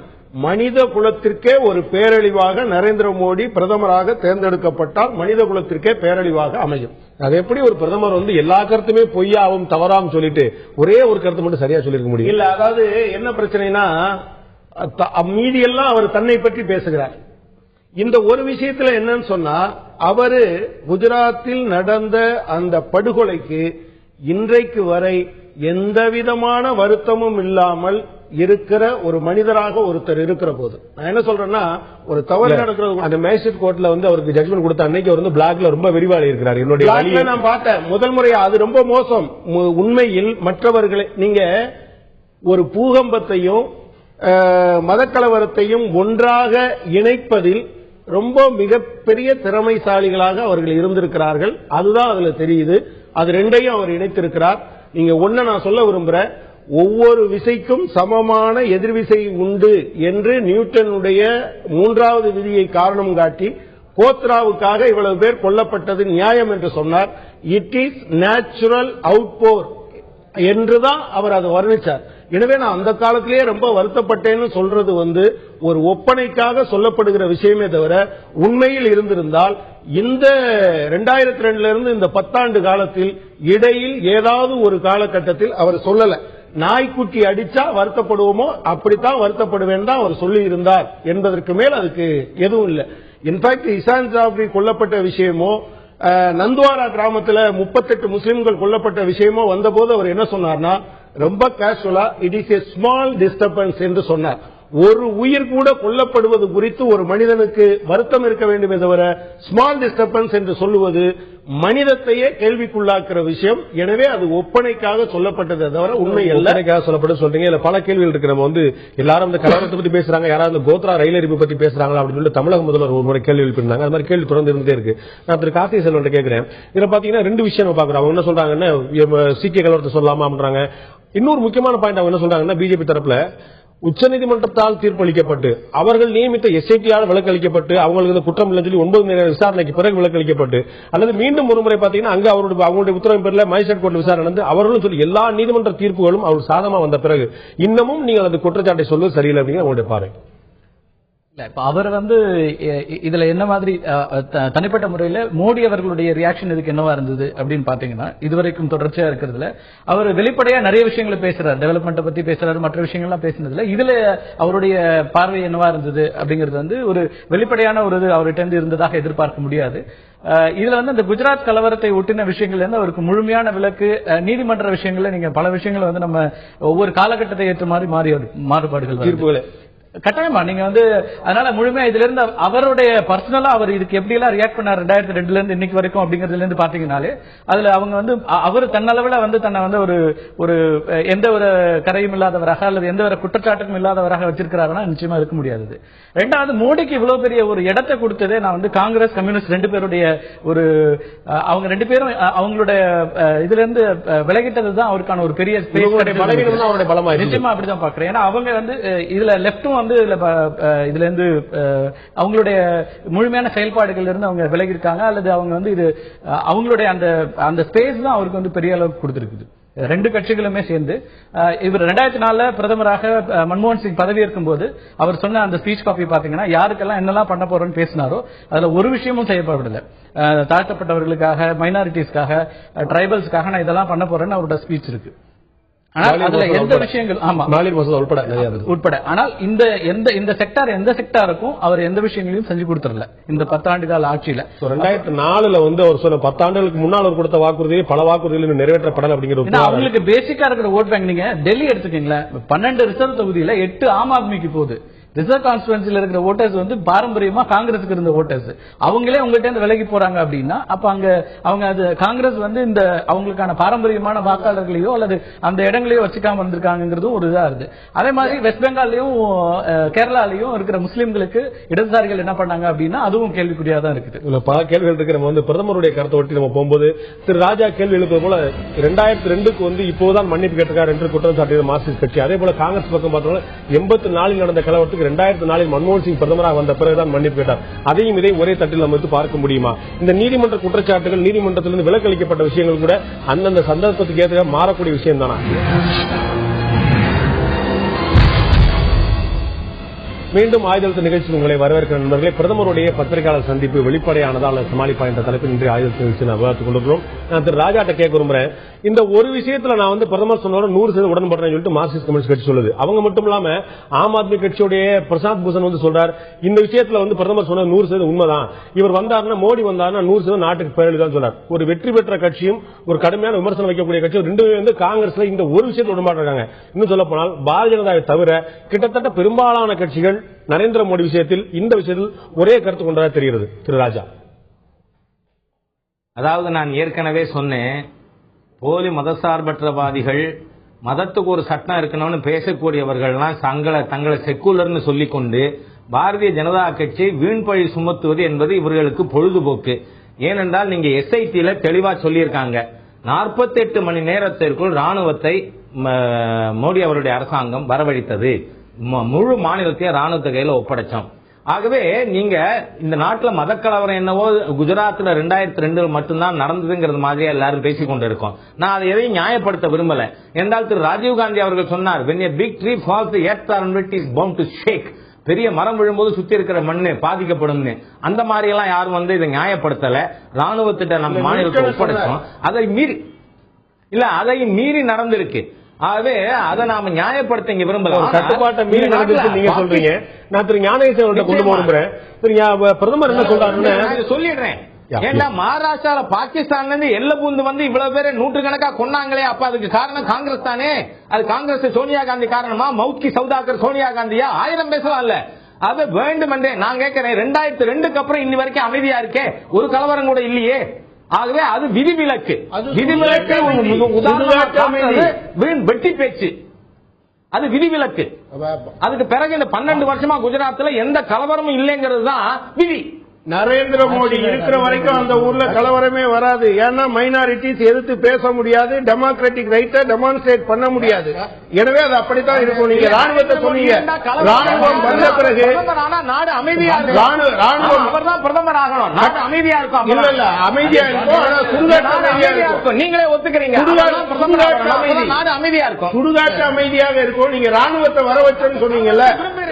மனித குலத்திற்கே ஒரு பேரழிவாக நரேந்திர மோடி பிரதமராக தேர்ந்தெடுக்கப்பட்டால் மனித குலத்திற்கே பேரழிவாக அமையும். அது எப்படி ஒரு பிரதமர் வந்து எல்லா கருத்துமே பொய்யாவும் தவறாவும் சொல்லிட்டு ஒரே ஒரு கருத்து மட்டும் சரியா சொல்லிருக்க முடியும்? இல்ல, அதாவது என்ன பிரச்சனைனா, மீதி எல்லாம் அவர் தன்னை பற்றி பேசுகிறார். இந்த ஒரு விஷயத்துல என்னன்னு சொன்னா, அவரு குஜராத்தில் நடந்த அந்த படுகொலைக்கு இன்றைக்கு வரை எந்த விதமான வருத்தமும் இல்லாமல் இருக்கிற ஒரு மனிதராக ஒருத்தர் இருக்கிற போது, நான் என்ன சொல்றேன்னா, ஒரு தவறு நடக்கிறது அந்த மேஜிஸ்ட்ரேட் கோர்ட்ல வந்து அவருக்கு ஜட்ஜ்மெண்ட் கொடுத்த அன்னைக்கு அவர் வந்து பிளாக்ல ரொம்ப விரிவாளி இருக்கிறார். என்னுடைய நான் பார்த்தேன் முதல் முறையா. அது ரொம்ப மோசம். உண்மையில் மற்றவர்களை நீங்க ஒரு பூகம்பத்தையும் மதக்கலவரத்தையும் ஒன்றாக இணைப்பதில் ரொம்ப மிகப்பெரிய திறமைசாலிகளாக அவர்கள் இருந்திருக்கிறார்கள். அதுதான் அதுல தெரியுது. அது 2ஐயும் அவர் இணைத்திருக்கிறார். நீங்க ஒன்ன நான் சொல்ல விரும்புறேன், ஒவ்வொரு விசைக்கும் சமமான எதிர்விசை உண்டு என்று நியூட்டனுடைய 3வது விதியை காரணம் காட்டி கோத்ராவுக்காக இவ்வளவு பேர் கொல்லப்பட்டது நியாயம் என்று சொன்னார். இட் இஸ் நேச்சுரல் அவுட்போர் என்றுதான் அவர் அதை வர்ணித்தார். எனவே நான் அந்த காலத்திலேயே ரொம்ப வருத்தப்பட்டேன்னு சொல்றது ஒரு ஒப்பனைக்காக சொல்லப்படுகிற விஷயமே தவிர உண்மையில் இருந்திருந்தால் இந்த 2002 இருந்து இந்த 10 ஆண்டு காலத்தில் இடையில் ஏதாவது ஒரு காலகட்டத்தில் அவர் சொல்லல, நாய்க்குட்டி அடிச்சா வருத்தப்படுவோமோ அப்படித்தான் வருத்தப்படுவேன் தான் அவர் சொல்லி இருந்தார் என்பதற்கு மேல் அதுக்கு எதுவும் இல்லை. இன்ஃபேக்ட் இசான் ஜாஃப்ரி கொல்லப்பட்ட விஷயமோ நந்துவாரா கிராமத்தில் 38 முஸ்லிம்கள் கொல்லப்பட்ட விஷயமோ வந்தபோது அவர் என்ன சொன்னார்னா, ரொம்ப கேஷுவலா it is a small disturbance என்று சொன்னார். ஒரு உயிர் கூட கொல்லப்படுவது குறித்து ஒரு மனிதனுக்கு வருத்தம் இருக்க வேண்டுமே தவிர ஸ்மால் டிஸ்டர்பன்ஸ் என்று சொல்லுவது மனிதத்தையே கேள்விக்குள்ளாக்குற விஷயம். எனவே அது ஒப்பனைக்காக சொல்லப்பட்டதை தவிர உண்மை ஒப்பனைக்காக சொல்லப்பட்டு சொல்றீங்க. இல்ல பல கேள்விகள் இருக்கு. நம்ம எல்லாரும் இந்த கலவரத்தை பத்தி பேசுறாங்க, யாராவது கோத்ரா ரயில் எரிப்பு பத்தி பேசுறாங்களா அப்படின்னு சொல்லி தமிழக முதல்வர் ஒரு முறை கேள்வி எழுப்பியிருந்தாங்க. அது மாதிரி கேள்வி தொடர்ந்து இருந்தே இருக்கு. நான் திரு கார்த்திகை செல்வன் கேட்கிறேன், இதுல பாத்தீங்கன்னா 2 விஷயம் நம்ம பாக்குறோம். அவங்க என்ன சொல்றாங்கன்னா சீக்கிய கலவரத்தை சொல்லலாமா அப்படின்றாங்க. இன்னொரு முக்கியமான பாயிண்ட் அவங்க என்ன சொல்றாங்கன்னா, பிஜேபி தரப்புல உச்சநீதிமன்றத்தால் தீர்ப்பளிக்கப்பட்டு அவர்கள் நியமித்த எஸ்ஐடியால் விலக்களிக்கப்பட்டு அவங்களுக்கு குற்றம் இல்லைன்னு சொல்லி 9 நேர விசாரணைக்கு பிறகு விலக்களிக்கப்பட்டு அல்லது மீண்டும் ஒரு முறை பாத்தீங்கன்னா அங்க அவங்களுடைய உத்தரவின் பேரில் மேஜிஸ்ட்ரேட் கோர்ட் விசாரணை நடந்து அவர்களும் சொல்லி எல்லா நீதிமன்ற தீர்ப்புகளும் அவர் சாதகமா வந்த பிறகு இன்னமும் நீங்கள் அந்த குற்றச்சாட்டை சொல்வது சரியில்லை அப்படிங்கிற அவங்களுடைய பார்வை. இப்ப அவர் இதுல என்ன மாதிரி தனிப்பட்ட முறையில மோடி அவர்களுடைய ரியாக்ஷன் இதுக்கு என்னவா இருந்தது அப்படின்னு பாத்தீங்கன்னா, இதுவரைக்கும் தொடர்ச்சியா இருக்கிறதுல அவர் வெளிப்படையா நிறைய விஷயங்களை பேசுறாரு, டெவலப்மெண்ட் பத்தி பேசுறாரு, மற்ற விஷயங்கள்லாம் பேசினதுல இதுல அவருடைய பார்வை என்னவா இருந்தது அப்படிங்கிறது ஒரு வெளிப்படையான ஒரு இது அவர்கிட்ட இருந்து இருந்ததாக எதிர்பார்க்க முடியாது. இதுல இந்த குஜராத் கலவரத்தை ஒட்டின விஷயங்கள்ல இருந்து அவருக்கு முழுமையான விலக்கு, நீதிமன்ற விஷயங்கள்ல நீங்க பல விஷயங்கள் நம்ம ஒவ்வொரு காலகட்டத்தை ஏற்ற மாதிரி மாறுபாடுகள் தீர்ப்புகளை கட்டாயமா நீங்க அதனால முழுமையா இதுல இருந்து அவருடைய பர்சனலா அவர் இதுக்கு எப்படி எல்லாம் ரியாக்ட் பண்ணார் 2002 இருந்து இன்னைக்கு வரைக்கும் அப்படிங்கறதுல இருந்து பாத்தீங்கன்னாலே அதுல அவங்க அவர் தன்னளவுல தன்னை ஒரு எந்த ஒரு கரையும் இல்லாதவராக அல்லது எந்த ஒரு குற்றச்சாட்டுக்கும் இல்லாதவராக வச்சிருக்கிறாருன்னா நிச்சயமா இருக்க முடியாது. ரெண்டாவது, மோடிக்கு இவ்வளவு பெரிய ஒரு இடத்தை கொடுத்ததே நான் காங்கிரஸ் கம்யூனிஸ்ட் 2 பேருடைய அவங்க 2 பேரும் அவங்களுடைய இதுல இருந்து விலகிட்டதுதான் அவருக்கான ஒரு பெரிய நிச்சயமா அப்படிதான் பாக்குறேன். ஏன்னா அவங்க இதுல லெப்டும் இதுல இருந்து அவங்களுடைய முழுமையான செயல்பாடுகள் இருந்து அவங்க விலகி இருக்காங்க அல்லது அவங்க இது அவங்களுடைய அந்த ஸ்பேஸ் தான் அவருக்கு பெரிய அளவுக்கு கொடுத்திருக்குது. 2 கட்சிகளுமே சேர்ந்து இவர் 2004 பிரதமராக மன்மோகன் சிங் பதவியேற்கும் போது அவர் சொன்ன அந்த ஸ்பீச் காப்பி பாத்தீங்கன்னா யாருக்கெல்லாம் என்னெல்லாம் பண்ண போறோம்னு பேசினாரோ அதுல ஒரு விஷயமும் செய்யப்படவில்லை. தாழ்த்தப்பட்டவர்களுக்காக, மைனாரிட்டிஸ்க்காக, டிரைபல்ஸ்க்காக நான் இதெல்லாம் பண்ண போறேன்னு அவரோட ஸ்பீச் இருக்கு. எந்த விஷயங்கள் உட்பட ஆனால் இந்த செக்டார் எந்த செக்டாருக்கும் அவர் எந்த விஷயங்களையும் செஞ்சு கொடுத்துடல இந்த 10 ஆண்டு கால ஆட்சியில. 2004 அவர் சொன்ன 10 ஆண்டுகளுக்கு முன்னால் அவர் கொடுத்த வாக்குறுதி பல வாக்குறுதிகள் நிறைவேற்றப்படல அப்படிங்கிற அவங்களுக்கு பேசிக்கா இருக்கிற ஓட் பேங்க். நீங்க டெல்லி எடுத்துக்கீங்களா, 12 ரிசர்வ் தொகுதியில 8 ஆம் ஆத்மிக்கு போகுது. ரிசர்வ் கான்ஸ்டிடுவன்சில இருக்கிற ஓட்டர்ஸ் பாரம்பரியமா காங்கிரஸுக்கு இருந்த ஓட்டர்ஸ் அவங்களே உங்கள்கிட்ட இருந்து விலகி போறாங்க அப்படின்னா அப்ப அவங்க அது காங்கிரஸ் இந்த அவங்களுக்கான பாரம்பரியமான வாக்காளர்களையோ அல்லது அந்த இடங்களையோ வச்சுக்காம வந்திருக்காங்கிறதும் ஒரு இதா இருக்கு. அதே மாதிரி வெஸ்ட் பெங்காலையும் கேரளாலையும் இருக்கிற முஸ்லிம்களுக்கு இடதுசாரிகள் என்ன பண்ணாங்க அப்படின்னா அதுவும் கேள்விக்குறியா தான் இருக்குது. பல கேள்விகள் இருக்கு. நம்ம பிரதமருடைய கருத்தை ஒட்டி நம்ம போகும்போது திரு ராஜா கேள்வி எழுப்பது போல 2002க்கு இப்போதான் மன்னிப்பு கேட்டிருக்காரு என்று குற்றம் சாட்டியது மார்க்சிஸ்ட் கட்சி. அதே போல காங்கிரஸ் பக்கம் பார்த்தோம்னா 84 நடந்த கலவரத்துக்கு 2004 மன்மோகன் சிங் பிரதமராக வந்த பிறகுதான் மன்னிப்பு கேட்டார். அதையும் இதை ஒரே தட்டில் நம்ம பார்க்க முடியுமா? இந்த நீதிமன்ற குற்றச்சாட்டுகள், நீதிமன்றத்திலிருந்து விலக்களிக்கப்பட்ட விஷயங்கள் கூட அந்தந்த சந்தர்ப்பத்துக்கு ஏற்ற மாறக்கூடிய விஷயம் தானா? மீண்டும் ஆயுதழுத்த நிகழ்ச்சி உங்களை வரவேற்கிற நண்பர்களே. பிரதமருடைய பத்திரிகையாளர் சந்திப்பு வெளிப்படையானதா அல்லது சமாளிப்பா என்ற தலைப்பில் இன்றைய ஆயுதழுத்த நிகழ்ச்சி நான் விவாதித்துக் கொண்டிருக்கிறோம். நான் திரு ராஜாட்ட கேட்க விரும்புறேன், இந்த ஒரு விஷயத்துல நான் பிரதமர் சொன்னோட 100% உடன்படுறேன்னு சொல்லிட்டு மார்க்சிஸ்ட் கம்யூனிஸ்ட் கட்சி சொல்லுது. அவங்க மட்டும் இல்லாம ஆம் ஆத்மி கட்சியுடைய பிரசாந்த் பூஷன் சொல்றார், இந்த விஷயத்துல பிரதமர் சொன்ன 100% உண்மைதான். இவர் வந்தாருன்னா, மோடி வந்தாருன்னா 100% நாட்டுக்கு பேரழிதான் சொல்றார். ஒரு வெற்றி பெற்ற கட்சியும் ஒரு கடுமையான விமர்சனம் வைக்கக்கூடிய கட்சியும் 2 காங்கிரஸ்ல இந்த ஒரு விஷயத்தில் உடன்பாடு. இன்னும் சொல்ல போனால் பாரதிய ஜனதாவை தவிர கிட்டத்தட்ட பெரும்பாலான கட்சிகள் நரேந்திர மோடி விஷயத்தில் இந்த விஷயத்தில் ஒரே கருத்து கொண்டதாக தெரிகிறது. திரு ராஜா, அதாவது நான் ஏற்கனவே சொன்னேன், போலி மதசார்பற்றவாதிகள், மதத்துக்கு ஒரு சட்டம் இருக்கணும்னு பேசக்கூடியவர்கள்லாம் தங்களை செக்குலர்னு சொல்லிக்கொண்டு பாரதிய ஜனதா கட்சி வீண்பழி சுமத்துவது என்பது இவர்களுக்கு பொழுதுபோக்கு. ஏனென்றால் நீங்க எஸ்ஐடில தெளிவா சொல்லியிருக்காங்க, 48 மணி நேரத்திற்குள் ராணுவத்தை மோடி அவருடைய அரசாங்கம் வரவழைத்தது, முழு மாநிலத்தையும் ராணுவத்தை கையில ஒப்படைச்சோம். ஆகவே நீங்க இந்த நாட்டுல மதக்கலவரம் என்னவோ குஜராத்ல 2002 மட்டும்தான் நடந்ததுங்கிறது மாதிரியா எல்லாரும் பேசிக் கொண்டு இருக்கோம். நான் அதை எதையும் நியாயப்படுத்த விரும்பல. என்றால் திரு ராஜீவ்காந்தி அவர்கள் சொன்னார், when a big tree falls the earth on it is bound to shake. பெரிய மரம் விழும்போது சுத்தி இருக்கிற மண்ணு பாதிக்கப்படும். அந்த மாதிரி எல்லாம் யாரும் இதை நியாயப்படுத்தல. ராணுவத்திட்ட நம்ம மாநிலத்தை ஒப்படைச்சோம், அதையும் மீறி நடந்திருக்கு. ஆகவே அதை நாம நியாயப்படுத்த இங்க விரும்பலாம். கட்டுப்பாட்டை மீறி நடந்துச்சு நீங்க சொல்றீங்க. நான் திரு ஞானேசன் கொண்டு போறேன். பிரதமர் என்ன சொல்றாருன்னு சொல்லிடுறேன். ஏன்னா மகாராஷ்டிரால பாகிஸ்தான்ல இருந்து எல்ல பூந்து இவ்வளவு பேரை நூற்றுக்கணக்கா கொன்னாங்களே, அப்ப அதுக்கு காரணம் காங்கிரஸ் தானே. அது காங்கிரஸ் சோனியா காந்தி காரணமா? மவுத்கி சவுதாக்கர் சோனியா காந்தியா? 1000 பேசலாம்ல. அது வேண்டும் என்றே நான் கேட்கிறேன். 2002க்கு அப்புறம் இன்னி வரைக்கும் அமைதியா இருக்கே, ஒரு கலவரம் கூட இல்லையே. ஆகவே அது விதிவிலக்கு. விதிவிலக்கு வெட்டி பேச்சு, அது விதிவிலக்கு. அதுக்கு பிறகு இந்த 12 வருஷமா குஜராத்ல எந்த கலவரமும் இல்லைங்கிறது தான் விதி. நரேந்திர மோடி இருக்கிற வரைக்கும் அந்த ஊர்ல கலவரமே வராது. ஏன்னா மைனாரிட்டிஸ் எதிர்த்து பேச முடியாது, டெமோக்ராட்டிக் ரைட்டை டெமான்ஸ்ட்ரேட் பண்ண முடியாது. எனவே அது அப்படித்தான் இருக்கும். நீங்க ராணுவத்தை சொன்னீங்க, ராணுவம் வந்த பிறகு நாடு அமைதியா ராணுவம் அவர்தான் பிரதமர் ஆகணும், நாடு அமைதியா இருக்கும். இல்ல இல்ல அமைதியா இருக்கும், ஆனா சுடுகாட்டு அமைதியா இருக்கும். நீங்களே ஒத்துக்கிறீங்க, நாடு அமைதியா இருக்கும், சுடுகாட்டு அமைதியாக இருக்கும். நீங்க ராணுவத்தை வர வச்சேன்னு சொன்னீங்கல்ல,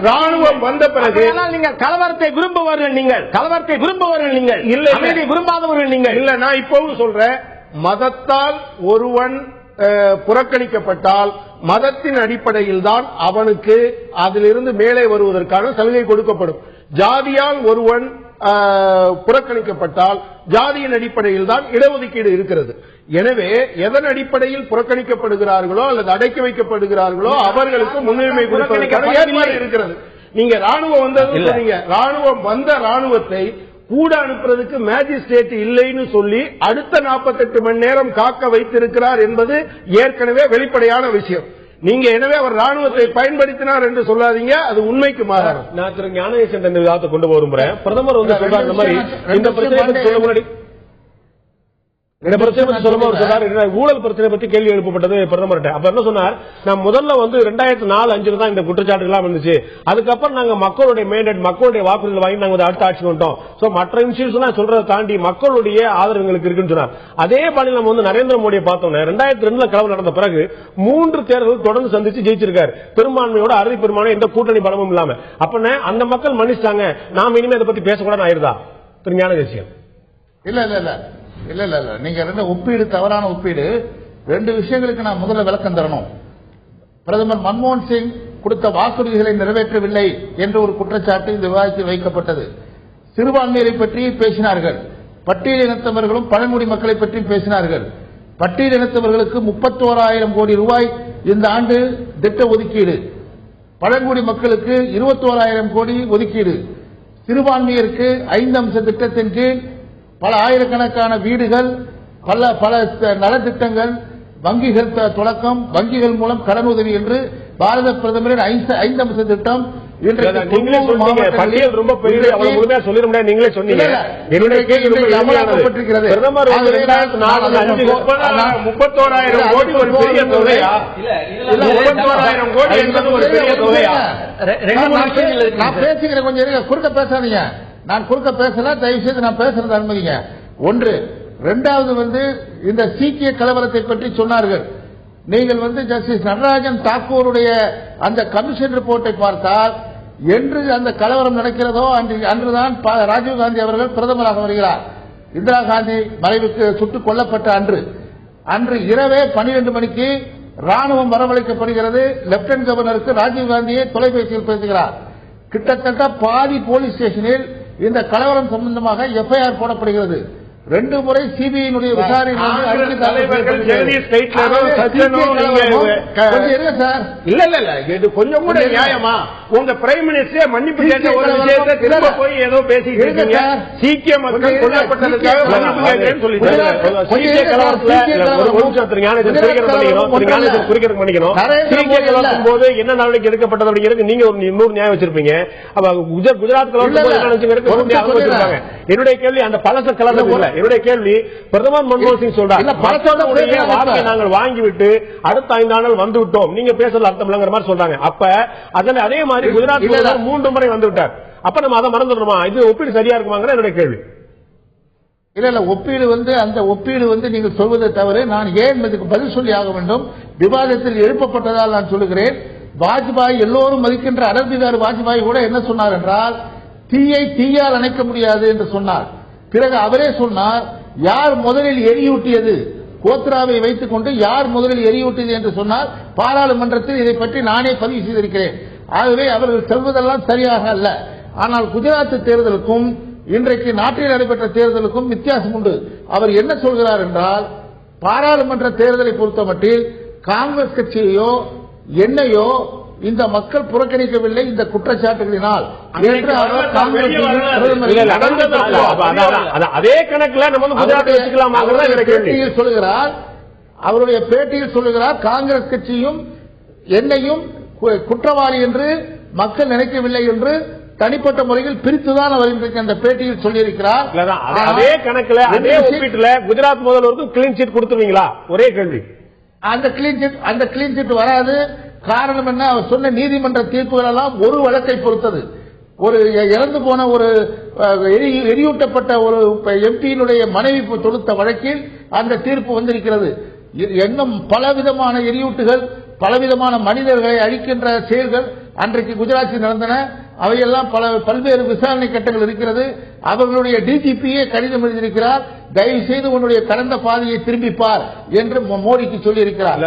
ராணுவம் வந்த பிறகு நீங்க கலவரத்தை விரும்புவர்கள், நீங்கள் கலவரத்தை விரும்புவர்கள், நீங்கள் இல்ல அமைதியை விரும்பாதவர்கள் நீங்கள் இல்ல. நான் இப்பவும் சொல்றேன், மதத்தால் ஒருவன் புறக்கணிக்கப்பட்டால் மதத்தின் அடிப்படையில் தான் அவனுக்கு அதிலிருந்து மேலே வருவதற்கான சலுகை கொடுக்கப்படும். ஜாதியால் ஒருவன் புறக்கணிக்கப்பட்டால் ஜாதியின் அடிப்படையில் தான் இடஒதுக்கீடு இருக்கிறது. எனவே எதன் அடிப்படையில் புறக்கணிக்கப்படுகிறார்களோ அல்லது அடக்கி வைக்கப்படுகிறார்களோ அவர்களுக்கு முன்னுரிமை கொடுப்பதற்கான ஏற்பாடு இருக்கிறது. நீங்க ராணுவம் வந்தது சொன்னீங்க, ராணுவம் வந்த ராணுவத்தை கூட அனுப்புறதுக்கு மேஜிஸ்ட்ரேட் இல்லைன்னு சொல்லி அடுத்த 48 மணி நேரம் காக்க வைத்திருக்கிறார் என்பது ஏற்கனவே வெளிப்படையான விஷயம். நீங்க எனவே அவர் ராணுவத்தை பயன்படுத்தினார் என்று சொல்லாதீங்க, அது உண்மைக்கு மாறாது. நான் திரு ஞானேசன் இந்த விவாதத்தை கொண்டு போறேன். பிரதமர் சொல்றாரு இந்த மாதிரி இந்த பிரச்சனை சொல்ல முன்னாடி ஊழல் பிரச்சனை பத்தி கேள்வி எழுப்பப்பட்டது பிரதமர்கிட்ட. அப்ப என்ன சொன்னார், நான் முதல்ல 2004-5 தான் இந்த குற்றச்சாட்டுகள் வந்துச்சு. அதுக்கப்புறம் நாங்க மக்களுடைய மேண்டேட், மக்களுடைய வாக்குறுதிகள் வாங்கி நாங்க அடுத்த ஆட்சி வந்துட்டோம். மற்ற இன்ஸ்டிடியூஷன் சொல்றதை தாண்டி மக்களுடைய ஆதரவு எங்களுக்கு இருக்குன்னு சொன்னார். அதே பாணி நம்ம நரேந்திர மோடியை பார்த்தோம்னா 2002 கலவரம் நடந்த பிறகு 3 தேர்தல் தொடர்ந்து சந்திச்சு ஜெயிச்சிருக்காரு, பெரும்பான்மையோட, அறுதி பெரும்பான்மை, எந்த கூட்டணி பலமும் இல்லாம. அப்ப அந்த மக்கள் மன்னிச்சாங்க, நாம இனிமே அதை பத்தி பேசக்கூடாது ஆயிருதா திரு ஞானதேசியம்? இல்ல இல்ல இல்ல இல்ல இல்ல இல்ல நீங்க ரெண்டு ஒப்பீடு தவறான ஒப்பீடு. 2 விஷயங்களுக்கு நான் முதல்ல விளக்கம் தரணும். பிரதமர் மன்மோகன் சிங் கொடுத்த வாக்குறுதிகளை நிறைவேற்றவில்லை என்ற ஒரு குற்றச்சாட்டு இந்த விவாதத்தில் வைக்கப்பட்டது. சிறுபான்மையை பற்றி பேசினார்கள், பட்டியலினத்தவர்களும் பழங்குடி மக்களை பற்றி பேசினார்கள். பட்டியலினத்தவர்களுக்கு 31,000 கோடி ரூபாய் இந்த ஆண்டு திட்ட ஒதுக்கீடு, பழங்குடி மக்களுக்கு 21,000 கோடி ஒதுக்கீடு, சிறுபான்மையருக்கு 5 அம்ச திட்டத்தின் கீழ் பல ஆயிரக்கணக்கான வீடுகள், பல நலத்திட்டங்கள், வங்கிகள் தொடக்கம், வங்கிகள் மூலம் கடன் உதவி என்று பாரத பிரதமரின் 5 அம்ச திட்டம் பட்டியல் ரொம்ப பெரிய சொல்லிட முடியாது. நீங்களே சொன்னீங்க. என்னுடைய கேள்வி அமலாக்கப்பட்டிருக்கிறது. பிரதமர் 31,000 கோடி ஒரு பெரிய தொகையா? 31,000 கோடி என்பது ஒரு பெரிய தொகையா? நான் பேசுகிறேன், கொஞ்சம் குறுக்க பேசாதீங்க. நான் குறுக்க பேசல, தயவு செய்து நான் பேசுறது அனுமதிங்க. ஒன்று. இரண்டாவது இந்த சீக்கிய கலவரத்தை பற்றி சொன்னார்கள். நீங்கள் ஜஸ்டிஸ் நடராஜன் தாக்கூருடைய அந்த கமிஷன் ரிப்போர்ட்டை பார்த்தால், என்று அந்த கலவரம் நடக்கிறதோ அன்றுதான் ராஜீவ்காந்தி அவர்கள் பிரதமராக வருகிறார். இந்திரா காந்தி மறைவுக்கு சுட்டுக் கொல்லப்பட்ட அன்று இரவே 12 மணிக்கு ராணுவம் வரவழைக்கப்படுகிறது. லெப்டினன்ட் கவர்னருக்கு ராஜீவ்காந்தியை தொலைபேசியில் பேசுகிறார். கிட்டத்தட்ட பாதி போலீஸ் ஸ்டேஷனில் இந்த கலவரம் சம்பந்தமாக எஃப்ஐஆர் போடப்படுகிறது. 2 முறை சிபிஐ விசாரணை கொஞ்சம் கூட நியாயமா? உங்க பிரைம் மினிஸ்டர் மன்னிப்பு கேட்ட ஒரு விஷயத்தை திரும்ப போய் ஏதோ பேசிட்டு இருக்கீங்க. சீக்கிய மக்கள் கொல்லப்பட்டதுக்காக மன்னிப்பு கேட்கிறேன்னு சொல்லிட்டு சீக்கிய கலவரத்தின் போது என்ன நடவடிக்கை எடுக்கப்பட்டது அப்படிங்கிறது நீங்க ஒரு 100 நியாயம் வச்சிருப்பீங்க. குஜராத் கலவரத்துக்கு என்னுடைய கேள்வி அந்த பழச கலவரம் இல்ல. என்னுடைய கேள்வி, பிரதமர் மன்மோகன் சிங் சொல்றார் வாக்கை நாங்கள் வாங்கிவிட்டு அடுத்த 5 ஆண்டுகள் வந்து விட்டோம், நீங்க பேசல அர்த்தம் இல்லங்கிற மாதிரி சொல்றாங்க. அப்ப அதே மாதிரி குஜராத் 3 முறை வந்து விட்டார். அப்ப நம்ம அதை மறந்துடணுமா? இது ஒப்பீடு சரியா இருக்குமாங்கிற என்னுடைய கேள்வி. இல்ல ஒப்பீடு அந்த ஒப்பீடு நீங்கள் சொல்வதை தவிர நான் ஏன் இதுக்கு பதில் சொல்லி ஆக வேண்டும். விவாதத்தில் எழுப்பப்பட்டதால் நான் சொல்லுகிறேன். வாஜ்பாய் எல்லோரும் மதிக்கின்ற அடல் பிகாரி வாஜ்பாய் கூட என்ன சொன்னார் என்றால், தீயை தீயால் அணைக்க முடியாது என்று சொன்னார். பிறகு அவரே சொன்னார், யார் முதலில் எரியூட்டியது, கோத்ராவை வைத்துக் கொண்டு யார் முதலில் எரியூட்டியது என்று சொன்னார். பாராளுமன்றத்தில் இதை பற்றி நானே பதிவு செய்திருக்கிறேன். ஆகவே அவர்கள் சொல்வதெல்லாம் சரியாக அல்ல. ஆனால் குஜராத் தேர்தலுக்கும் இன்றைக்கு நாட்டில் நடைபெற்ற தேர்தலுக்கும் வித்தியாசம் உண்டு. அவர் என்ன சொல்கிறார் என்றால், பாராளுமன்ற தேர்தலை பொறுத்தமட்டில் காங்கிரஸ் கட்சியோ என்னையோ இந்த மக்கள் புறக்கணிக்கவில்லை இந்த குற்றச்சாட்டுகளினால். அதே கணக்கில் சொல்லுகிறார், அவருடைய பேட்டியில் சொல்லுகிறார், காங்கிரஸ் கட்சியும் என்னையும் குற்றவாளி என்று மக்கள் நினைக்கவில்லை என்று தனிப்பட்ட முறையில் பிரித்துதான் அவர் இன்றைக்கு அந்த பேட்டியில் சொல்லியிருக்கிறார். அதே கணக்கில் அதே ஒப்பீட்டுல குஜராத் முதல்வருக்கும் கிளீன் சீட் கொடுத்துருவீங்களா? ஒரே கேள்வி. அந்த கிளீன் சீட் வராது. காரணம் என்ன? அவர் சொன்ன நீதிமன்ற தீர்ப்புகள் எல்லாம் ஒரு வழக்கை பொறுத்தது. ஒரு இறந்து போன ஒரு எரியூட்டப்பட்ட ஒரு எம்பியினுடைய மனைவி தொடுத்த வழக்கில் அந்த தீர்ப்பு வந்திருக்கிறது. இன்னும் பலவிதமான எரியூட்டுகள், பலவிதமான மனிதர்களை அழிக்கின்ற செயல்கள் அன்றைக்கு குஜராத்தில் நடந்தன. அவையெல்லாம் பல்வேறு விசாரணை கட்டங்கள் இருக்கிறது. அவர்களுடைய டிஜிபியே கடிதம் எழுதியிருக்கிறார், தயவு செய்து உன்னுடைய கடந்த பாதையை திரும்பிப்பார் என்று மோடிக்கு சொல்லியிருக்கிறார்.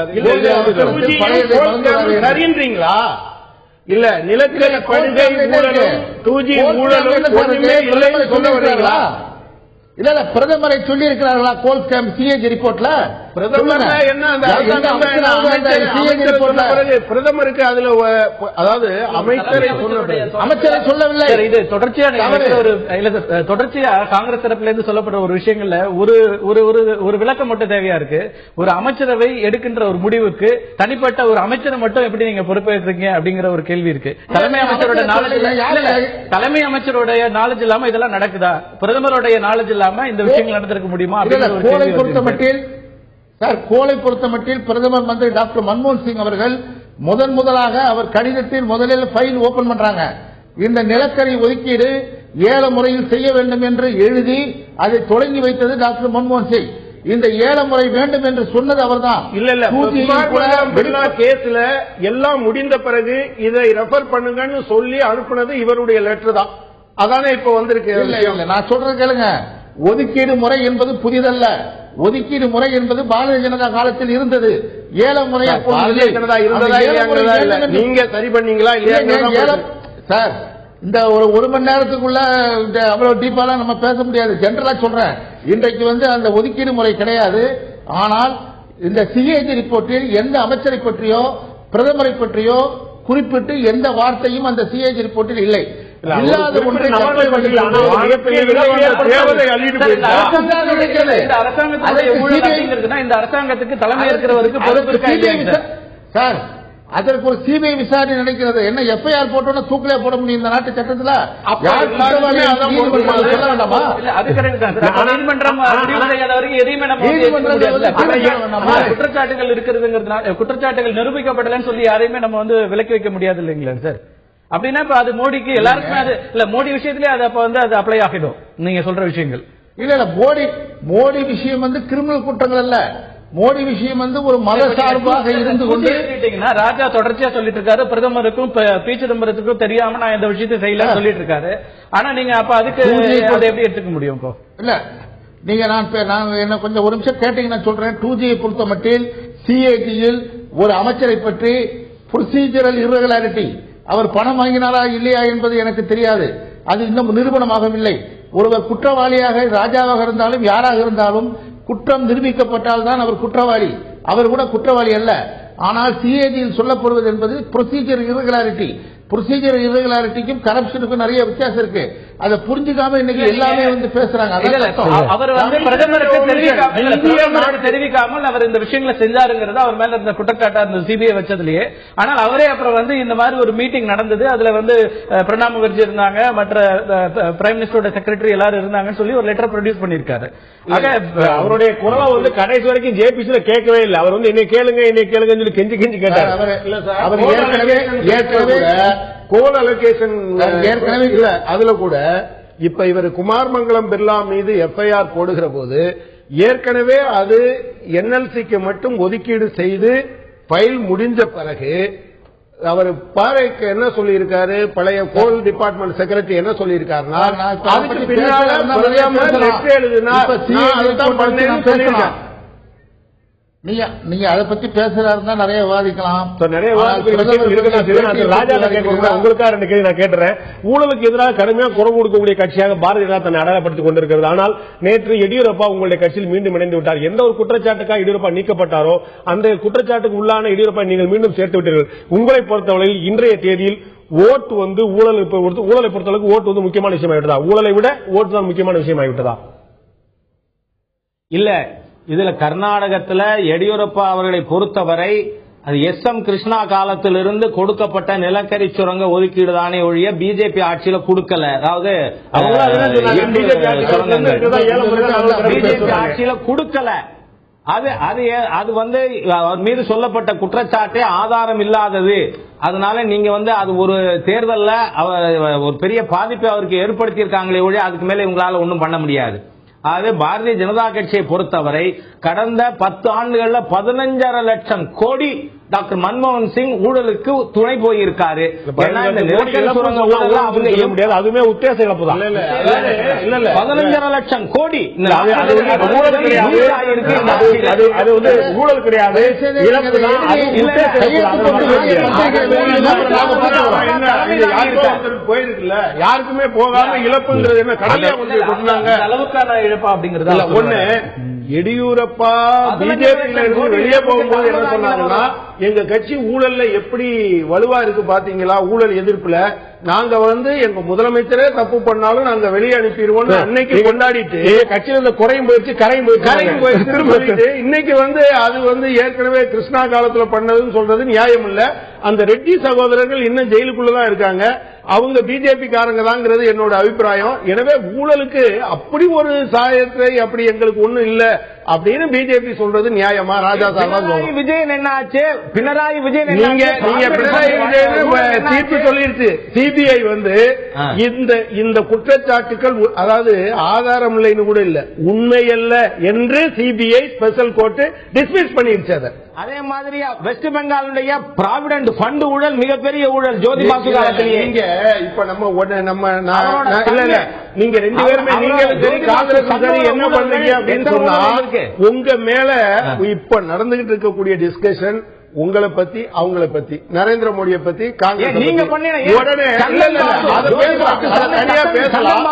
இல்ல நிலக்கரி படுகை ஊழலும் 2G ஊழலும் ஒன்றுமே இல்லைன்னு சொல்ல வரீங்களா? இல்ல பிரதமரை சொல்லி இருக்கிறார்களா கோல் ஸ்கேம் சிஏஜி ரிப்போர்ட்ல? பிரதமருக்கு அதுல அதாவது அமைச்சரை சொல்லவில்லை. இது தொடர்ச்சியா காங்கிரஸ் தரப்புல இருந்து சொல்லப்படுற ஒரு விஷயங்கள்ல ஒரு விளக்கம் மட்டும் தேவையா இருக்கு. ஒரு அமைச்சரவை எடுக்கின்ற ஒரு முடிவுக்கு தனிப்பட்ட ஒரு அமைச்சரை மட்டும் எப்படி நீங்க பொறுப்பேற்றீங்க அப்படிங்கிற ஒரு கேள்வி இருக்கு. தலைமை அமைச்சருடைய நாலேஜ் இல்லாம இதெல்லாம் நடக்குதா? பிரதமருடைய நாலேஜ் இல்லாம இந்த விஷயங்கள் நடந்திருக்க முடியுமா? கோலை பொறுத்தமட்டில் பிரதமர் மந்திரி டாக்டர் மன்மோகன் சிங் அவர்கள் முதலாக அவர் கடிதத்தில் முதலில் ஃபைல் ஓபன் பண்றாங்க. இந்த நிலக்கரி ஒதுக்கீடு ஏல முறையில் செய்ய வேண்டும் என்று எழுதி அதை தொடங்கி வைத்தது டாக்டர் மன்மோகன் சிங். இந்த ஏல முறை வேண்டும் என்று சொன்னது அவர்தான். இல்ல கேஸ்ல எல்லாம் முடிந்த பிறகு இதை ரெஃபர் பண்ணுங்கன்னு சொல்லி அனுப்புனது இவருடைய லெட்டர் தான். அதானே இப்ப வந்திருக்கு. நான் சொல்றது கேளுங்க. ஒதுக்கீடு முறை என்பது புதிதல்ல. ஒதுக்கீடு முறை என்பது பாரதிய ஜனதா காலத்தில் இருந்தது. ஏல முறை பாரதிய ஜனதா இருந்ததா நீங்க சரி பண்ணீங்களா இல்லையா? சார், இந்த ஒரு மணி நேரத்துக்குள்ள அவ்வளவு டீப்பாலாம் நம்ம பேச முடியாது. ஜெனரலா சொல்றேன். இன்றைக்கு அந்த ஒதுக்கீடு முறை கிடையாது. ஆனால் இந்த சிஏஜி ரிப்போர்ட்டில் எந்த அமைச்சரை பற்றியோ பிரதமரை பற்றியோ குறிப்பிட்டு எந்த வார்த்தையும் அந்த சிஏஜி ரிப்போர்ட்டில் இல்லை. இல்லாத ஒன்றை இந்த அரசாங்கத்துக்கு தலைமை இருக்கிறவருக்கு பொறுப்பு சார். அதற்கு ஒரு சிபிஐ விசாரணை நினைக்கிறது. என்ன எஃப்ஐஆர் போட்டோன்னா தூக்கிலே போட முடியும் இந்த நாட்டு சட்டத்தில்? குற்றச்சாட்டுகள் இருக்கிறதுங்கிறதுனால குற்றச்சாட்டுகள் நிரூபிக்கப்படலன்னு சொல்லி யாரையுமே நம்ம விலக்கி வைக்க முடியாது இல்லைங்களா சார்? அப்படின்னா இப்ப அது மோடிக்கு எல்லாருக்குமே அது இல்ல, மோடி விஷயத்திலே அது அப்ப அது அப்ளை ஆகிடும் நீங்க சொல்ற விஷயங்கள். இல்ல மோடி விஷயம் கிரிமினல் குற்றங்கள் அல்ல. மோடி விஷயம் ஒரு மத சார்பாக இருந்து கொண்டு ராஜா தொடர்ச்சியா சொல்லிட்டு இருக்காரு, பிரதமருக்கும் பி சிதம்பரத்துக்கும் தெரியாம நான் இந்த விஷயத்தை செய்யல சொல்லிட்டு இருக்காரு. ஆனா நீங்க அப்ப அதுக்கு அதை எப்படி எடுத்துக்க முடியும்? இல்ல நீங்க நான் என்ன கொஞ்சம் ஒரு நிமிஷம் கேட்டீங்கன்னா சொல்றேன். 2G பொறுத்த மட்டில் சிஏஜியில் ஒரு அமைச்சரை பற்றி ப்ரொசீஜரல் இர்ரெகுலாரிட்டி, அவர் பணம் வாங்கினாரா இல்லையா என்பது எனக்கு தெரியாது. அது இன்னும் நிரூபணமாகவில்லை. ஒருவர் குற்றவாளியாக ராஜாவாக இருந்தாலும் யாராக இருந்தாலும் குற்றம் நிரூபிக்கப்பட்டால் தான் அவர் குற்றவாளி. அவர் கூட குற்றவாளி அல்ல. ஆனால் சிஏஜியில் சொல்லப்படுவது என்பது ப்ரொசீஜர் இர்ரெகுலாரிட்டி. ப்ரொசீஜர் இர்ரெகுலாரிட்டிக்கும் கரப்ஷனுக்கும் நிறைய வித்தியாசம் இருக்கு. அதை புரிஞ்சுக்காம இன்னைக்கு எல்லாமே பேசுறாங்க. அவர் பிரதமருக்கு தெரிவிக்காமல் அவர் இந்த விஷயங்களை செஞ்சாருங்கிறது அவர் மேல இருந்த குற்றச்சாட்டா இருந்தது சிபிஐ வச்சதுலயே. ஆனால் அவரே அப்புறம் இந்த மாதிரி ஒரு மீட்டிங் நடந்தது. அதுல பிரணாப் முகர்ஜி இருந்தாங்க, மற்ற பிரைம் மினிஸ்டரோட செக்ரட்டரி எல்லாரும் இருந்தாங்கன்னு சொல்லி ஒரு லெட்டர் ப்ரொடியூஸ் பண்ணிருக்காரு. அவருடைய குரலை கடைசி வரைக்கும் ஜேபிசில கேட்கவே இல்லை. அவர் என்னை கேளுங்க சொல்லி கெஞ்சி கேட்டார். அவர் ஏற்கனவே கோல் அலோகேஷன் ஏற்கனவே இல்ல, அதுல கூட இப்ப இவர் குமார்மங்கலம் பிர்லா மீது எஃப்ஐஆர் போடுகிற போது ஏற்கனவே அது என்எல்சிக்கு மட்டும் ஒதுக்கீடு செய்து ஃபைல் முடிஞ்ச பிறகு அவர் பாறைக்கு என்ன சொல்லியிருக்காரு, பழைய கோல் டிபார்ட்மெண்ட் செக்ரட்டரி என்ன சொல்லியிருக்காருன்னா, அதுக்கு பின்னால எழுதுனா நீங்க அதை பத்தி பேசுறாருன்னா நிறைய விவாதிக்கலாம். நிறைய உங்களுக்காக 2 கேள்வி நான் கேட்டுறேன். ஊழலுக்கு எதிராக கடுமையாக குரல் கொடுக்கக்கூடிய கட்சியாக பாரதிய ஜனதா தன்னை அடையாளப்படுத்திக் கொண்டிருக்கிறது. ஆனால் நேற்று எடியூரப்பா உங்களுடைய கட்சியில் மீண்டும் இணைந்து விட்டார். எந்த ஒரு குற்றச்சாட்டுக்காக எடியூரப்பா நீக்கப்பட்டாரோ அந்த குற்றச்சாட்டுக்கு உள்ளான எடியூரப்பா நீங்கள் மீண்டும் சேர்த்து விட்டீர்கள். உங்களை பொறுத்தவரையில் இன்றைய தேதியில் ஓட்டு வந்து ஊழலை பொறுத்தளவுக்கு ஓட்டு வந்து முக்கியமான விஷயமாகிவிட்டதா? ஊழலை விட ஓட்டு தான் முக்கியமான விஷயமாகிவிட்டதா? இல்ல, இதுல கர்நாடகத்துல எடியூரப்பா அவர்களை பொறுத்தவரை அது எஸ்.எம். கிருஷ்ணா காலத்திலிருந்து கொடுக்கப்பட்ட நிலக்கரி சுரங்க ஒதுக்கீடு தானே ஒழிய பிஜேபி ஆட்சியில கொடுக்கல. அதாவது பிஜேபி ஆட்சியில கொடுக்கல. அது வந்து அவர் மீது சொல்லப்பட்ட குற்றச்சாட்டே ஆதாரம் இல்லாதது. அதனால நீங்க வந்து அது ஒரு தேர்தல்ல ஒரு பெரிய பாதிப்பை அவருக்கு ஏற்படுத்தியிருக்காங்களே ஒழிய அதுக்கு மேல இவங்களால ஒன்றும் பண்ண முடியாது. ஆகவே பாரதிய ஜனதா கட்சியை பொறுத்தவரை கடந்த 10 ஆண்டுகள்ல 15.5 லட்சம் கோடி டாக்டர் மன்மோகன் சிங் ஊழலுக்கு துணை போயிருக்காரு. அதுமே உத்தேச இழப்பு தான். 15.5 லட்சம் கோடி ஊழல் கிடையாது, போயிருக்குல்ல, யாருக்குமே போகாம இழப்புங்கிறது என்ன கடமையா கொண்டாங்க அளவுக்கான இழப்பா அப்படிங்கறது ஒண்ணு. எடியூரப்பா பிஜேபியில இருந்து வெளியே போகும்போது என்ன சொன்னாங்கன்னா, எங்க கட்சி ஊழல்ல எப்படி வலுவா இருக்கு பாத்தீங்களா, ஊழல் எதிர்ப்புல நாங்க வந்து எங்க முதலமைச்சரே தப்பு பண்ணாலும் நாங்க வெளியே அனுப்பிடுவோம் அன்னைக்கு கொண்டாடிட்டு கட்சியில குறையும் போயிடுச்சு கரையும் போயிடுச்சு. இன்னைக்கு வந்து அது வந்து ஏற்கனவே கிருஷ்ணா காலத்துல பண்ணதுன்னு சொல்றது நியாயம் இல்ல. அந்த ரெட்டி சகோதரர்கள் இன்னும் ஜெயிலுக்குள்ளதான் இருக்காங்க. அவங்க பிஜேபி காரங்க தாங்கிறது என்னோட அபிப்பிராயம். எனவே ஊழலுக்கு அப்படி ஒரு சாயத்தை அப்படி எங்களுக்கு ஒண்ணும் இல்ல அப்படின்னு பிஜேபி சொல்றது நியாயமா? ராஜா சார் விஜயன் என்ன ஆச்சு? பினராயி விஜயன் நீங்க பினராயி விஜயன் தீர்ப்பு சொல்லிருச்சு. சிபிஐ வந்து இந்த குற்றச்சாட்டுகள் அதாவது ஆதாரம் இல்லைன்னு கூட இல்ல, உண்மை அல்ல என்று சிபிஐ ஸ்பெஷல் கோர்ட் டிஸ்மிஸ் பண்ணிருச்சு. அதே மாதிரி வெஸ்ட் பெங்காலுடைய ப்ராவிடன்ட் ஃபண்ட் ஊழல் மிகப்பெரிய ஊழல் ஜோதி பாசு காலத்திலேயே. இப்ப நம்ம நீங்க 2 பேருமே நீங்க காங்கிரஸ் என்ன பண்றீங்க அப்படின்னு சொன்னா உங்க மேல இப்ப நடந்துகிட்டு இருக்கக்கூடிய டிஸ்கஷன் உங்களை பத்தி அவங்களை பத்தி நரேந்திர மோடியை பத்தி காங்கிரஸ் நீங்க உடனே தனியா பேசலாம்.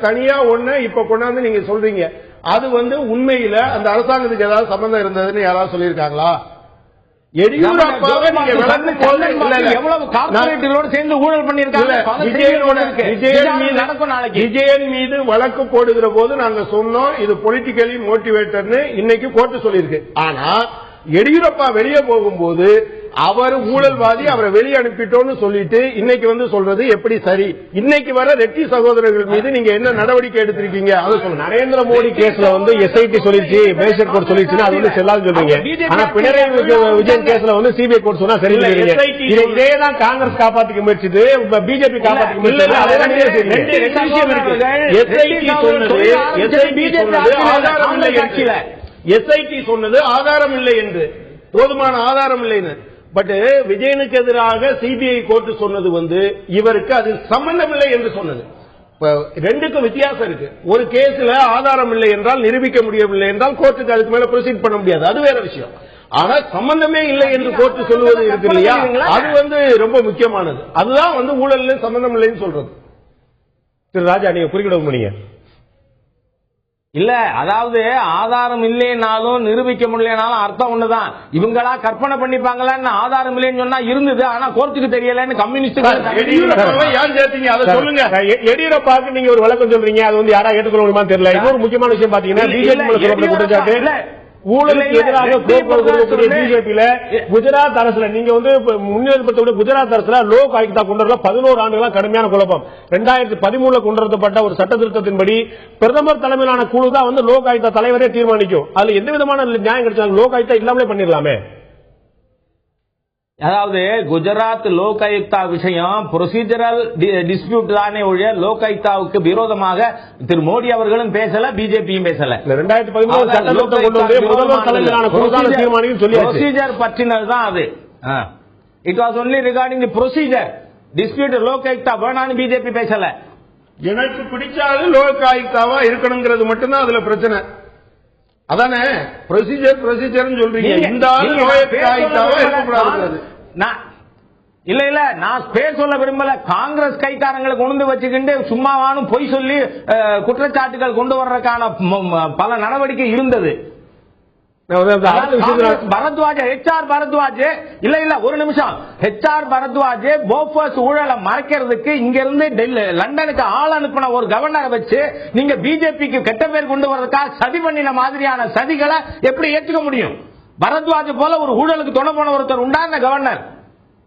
தனியா ஒண்ணு இப்ப கொண்டாந்து நீங்க சொல்றீங்க. அது வந்து உண்மையில அந்த அரசாங்கத்துக்கு ஏதாவது சம்பந்தம் இருந்ததுன்னு யாராவது சொல்லியிருக்காங்களா? எடியூரப்பாவை நீங்க விளக்கும் போது எவ்வளவு கார்ப்பரேட்டுகளோடு சேர்ந்து ஊழல் பண்ணிருக்காங்க. விஜயன் மீது வழக்கு போடுகிற போது நாங்க சொன்னோம் இது பொலிட்டிக்கலி மோட்டிவேட்டர்னு இன்னைக்கு கோர்ட்டு சொல்லியிருக்கு. ஆனா எடியூரப்பா வெளியே போகும்போது அவர் ஊழல்வாதி, அவரை வெளியே அனுப்பிட்டோம்னு சொல்லிட்டு இன்னைக்கு வந்து சொல்றது எப்படி சரி? இன்னைக்கு வர ரெட்டி சகோதரர்கள் மீது நீங்க என்ன நடவடிக்கை எடுத்திருக்கீங்க? அது சொல்லுங்க. நரேந்திர மோடி கேஸ்ல வந்து எஸ்ஐடி சொல்லிச்சு, மேஜிஸ்ட்ரேட் கோர்ட் சொல்லிச்சுன்னா அது வந்து செல்லாது சொல்றீங்க. ஆனா பினராயி விஜயன் கேஸ்ல வந்து சிபிஐ கோர்ட் சொன்னா சரி. இதேதான் காங்கிரஸ் காப்பாற்றிக்க முயற்சிது, பிஜேபி காப்பாற்றிக்க முயற்சி. எஸ்ஐடி சொன்னது ஆதாரம் இல்லை என்று, போதுமான ஆதாரம் இல்லைன்னு. பட் விஜயனுக்கு எதிராக சிபிஐ கோர்ட் சொன்னது வந்து இவருக்கு அது சம்பந்தம் இல்லை என்று சொன்னது. ரெண்டுக்கும் வித்தியாசம் இருக்கு. ஒரு கேஸ்ல ஆதாரம் இல்லை என்றால், நிரூபிக்க முடியவில்லை என்றால் கோர்ட்டுக்கு அதுக்கு மேல ப்ரொசீட் பண்ண முடியாது, அது வேற விஷயம். ஆனா சம்பந்தமே இல்லை என்று கோர்ட்டு சொல்லுவது இருக்கு இல்லையா, அது வந்து ரொம்ப முக்கியமானது. அதுதான் வந்து ஊழல் சம்பந்தம் இல்லைன்னு சொல்றது. திரு ராஜா, நீங்க குறுக்கிட முடியுங்க. இல்ல, அதாவது ஆதாரம் இல்லைனாலும் நிரூபிக்க முடியலனாலும் அர்த்தம் ஒண்ணுதான். இவங்களா கற்பனை பண்ணிப்பாங்களான்னு ஆதாரம் இல்லைன்னு சொன்னா இருந்தது, ஆனா கோர்ட்டுக்கு தெரியலன்னு கம்யூனிஸ்ட் சொல்லுங்க. எடியூரப்பாக்கு நீங்க ஒரு வழக்கம் சொல்றீங்க, அது வந்து யாரா ஏற்றுக்கொள்ள முடியுமா தெரியல. இன்னொரு முக்கியமான விஷயம் பாத்தீங்கன்னா பிஜேபி குற்றச்சாட்டு ஊழலுக்கு எதிராக பிஜேபியில குஜராத் அரசுல நீங்க வந்து முன்னேற்படுத்த குஜராத் அரசுல லோக் ஆயுக்தா கொண்டு வரல 11 ஆண்டுகளா கடுமையான குழப்பம். 2013 கொண்டு வரப்பட்ட ஒரு சட்ட திருத்தத்தின்படி பிரதமர் தலைமையிலான குழு தான் வந்து லோக் ஆயுக்தா தலைவரே தீர்மானிக்கும். அதுல எந்த விதமான நியாயம் கிடைச்சாலும் லோக் ஆயுக்தா இல்லாமலே பண்ணிடலாமே. அதாவது குஜராத் லோகாயுக்தா விஷயம் ப்ரொசீஜரல் டிஸ்பியூட் தானே ஒழிய லோகாயுக்தாவுக்கு விரோதமாக திரு மோடி அவர்களும் பேசல, பிஜேபியும் பேசல. 2013 பற்றினதுதான் அது. It was only regarding the procedure dispute. Lokayukta வேணான்னு பிஜேபி பேசல. எனக்கு பிடிச்சாலும் லோகாயுக்தாவா இருக்கணுங்கிறது மட்டும்தான் அதுல பிரச்சனை. அதானே ப்ரொசீஜர் சொல்றீங்க. இந்த ஆளு லோகாயுக்தாவா இருக்கக்கூடாது. இல்ல நான் பேர் சொல்ல விரும்பல. காங்கிரஸ் கைக்காரங்களை கொண்டு வச்சுக்கிட்டு சும்மாவானும் பொய் சொல்லி குற்றச்சாட்டுகள் கொண்டு வர்றதுக்கான பல நடவடிக்கை இருந்தது. பரத்வாஜ், HR பரத்வாஜ், இல்ல ஒரு நிமிஷம், HR பரத்வாஜ் போஃபர்ஸ் ஊழலை மறைக்கிறதுக்கு இங்க இருந்து லண்டனுக்கு ஆள் அனுப்பின ஒரு கவர்னரை வச்சு நீங்க பிஜேபிக்கு கெட்ட பேர் கொண்டு வரதுக்காக சதி பண்ணின மாதிரியான சதிகளை எப்படி ஏற்றுக்க முடியும்? பரத்வாஜ் போல ஒரு ஊழலுக்கு துணை போன ஒருத்தர் உண்டான கவர்னர்.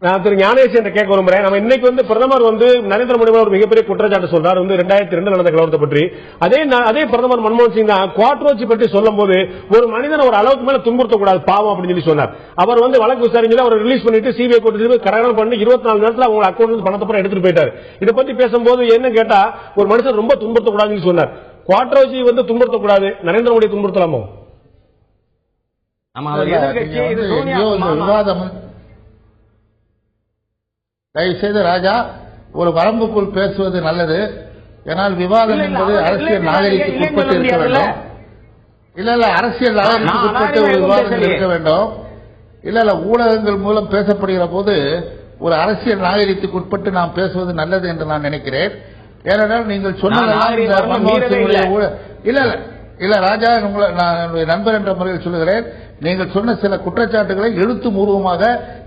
நான் திரு ஞானேஷ் கேட்க விரும்புறேன். நம்ம இன்னைக்கு பிரதமர் நரேந்திர மோடி ஒரு மிகப்பெரிய குற்றச்சாட்டு சொல்றாரு 2002 நடந்த கலவரத்தை பற்றி. அதே பிரதமர் மன்மோகன் சிங் தான் குவாட்ரோச்சி பற்றி சொல்லும் போது ஒரு மனிதனை ஒரு அளவுக்கு மேல துன்புறுத்தக்கூடாது பாவம் அப்படின்னு சொல்லி சொன்னார். அவர் வழக்கு விசாரிச்சு அவர் ரிலீஸ் பண்ணிட்டு சிபிஐ கோர்ட்டு கரகரம் பண்ணி 24 நேரத்தில் அவங்க அக்கௌண்ட் பணத்தை பூரா எடுத்துட்டு போயிட்டாரு. இதை பத்தி பேசும்போது என்ன கேட்டா ஒரு மனுஷன் ரொம்ப துன்புறுத்தக்கூடாதுன்னு சொன்னார். குவாட்ரோச்சி துன்புறுத்தக்கூடாது, நரேந்திர மோடி துன்புறுத்தலாமோ? தயவுசெய்து ராஜா ஒரு வரம்புக்குள் பேசுவது நல்லது. ஏனால் விவாதம் என்பது அரசியல் நாகரிகத்துக்கு உட்பட்டு இருக்க வேண்டும். இல்ல அரசியல் நாகரிகத்துக்கு உட்பட்டு ஒரு விவாதம் இருக்க வேண்டும். இல்ல ஊடகங்கள் மூலம் பேசப்படுகிற போது ஒரு அரசியல் நாகரிகத்துக்கு உட்பட்டு நாம் பேசுவது நல்லது என்று நான் நினைக்கிறேன். ஏனென்றால் நீங்கள் சொன்னதெல்லாம் இல்ல ராஜா, உங்களை நான் நண்பர் என்ற முறையில் சொல்லுகிறேன். நீங்கள் சொன்ன சில குற்றச்சாட்டுகளை எழுத்துப்பூர்வமாக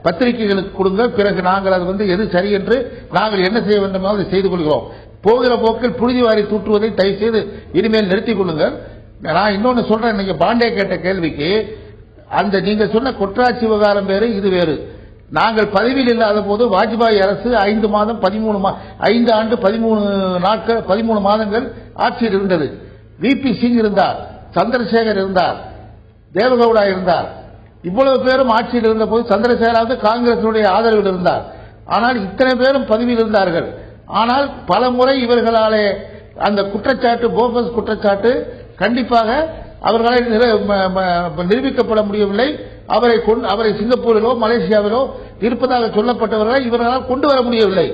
பத்திரிகைகளுக்கு கொடுங்கள். பிறகு நாங்கள் அது எது சரி என்று நாங்கள் என்ன செய்ய வேண்டுமோ அதை செய்து கொள்கிறோம். போகிற போக்கில் புழுதி வாரி தூற்றுவதை தயவு செய்து இனிமேல் நிறுத்திக் கொள்ளுங்கள். நான் இன்னொன்னு சொல்றேன். நீங்க பாண்டே கேட்ட கேள்விக்கு அந்த நீங்க சொன்ன குற்றாட்சி விவகாரம் வேறு, இது வேறு. நாங்கள் பதவியில் இல்லாத போது வாஜ்பாய் அரசு 5 ஆண்டு 13 மாதங்கள் ஆட்சியில் இருந்தது. விபி சிங் இருந்தார், சந்திரசேகர் இருந்தார், தேவகவுடா இருந்தார். இவ்வளவு பேரும் ஆட்சியில் இருந்த போது சந்திரசேகராவது காங்கிரசுடைய ஆதரவில் இருந்தார். ஆனால் இத்தனை பேரும் பதவியில் இருந்தார்கள். ஆனால் பல முறை இவர்களாலே அந்த குற்றச்சாட்டு, போஃபர்ஸ் குற்றச்சாட்டு கண்டிப்பாக அவர்களை நிரூபிக்கப்பட முடியவில்லை. அவரை சிங்கப்பூரிலோ மலேசியாவிலோ இருப்பதாக சொல்லப்பட்டவர்களை இவர்களால் கொண்டு வர முடியவில்லை.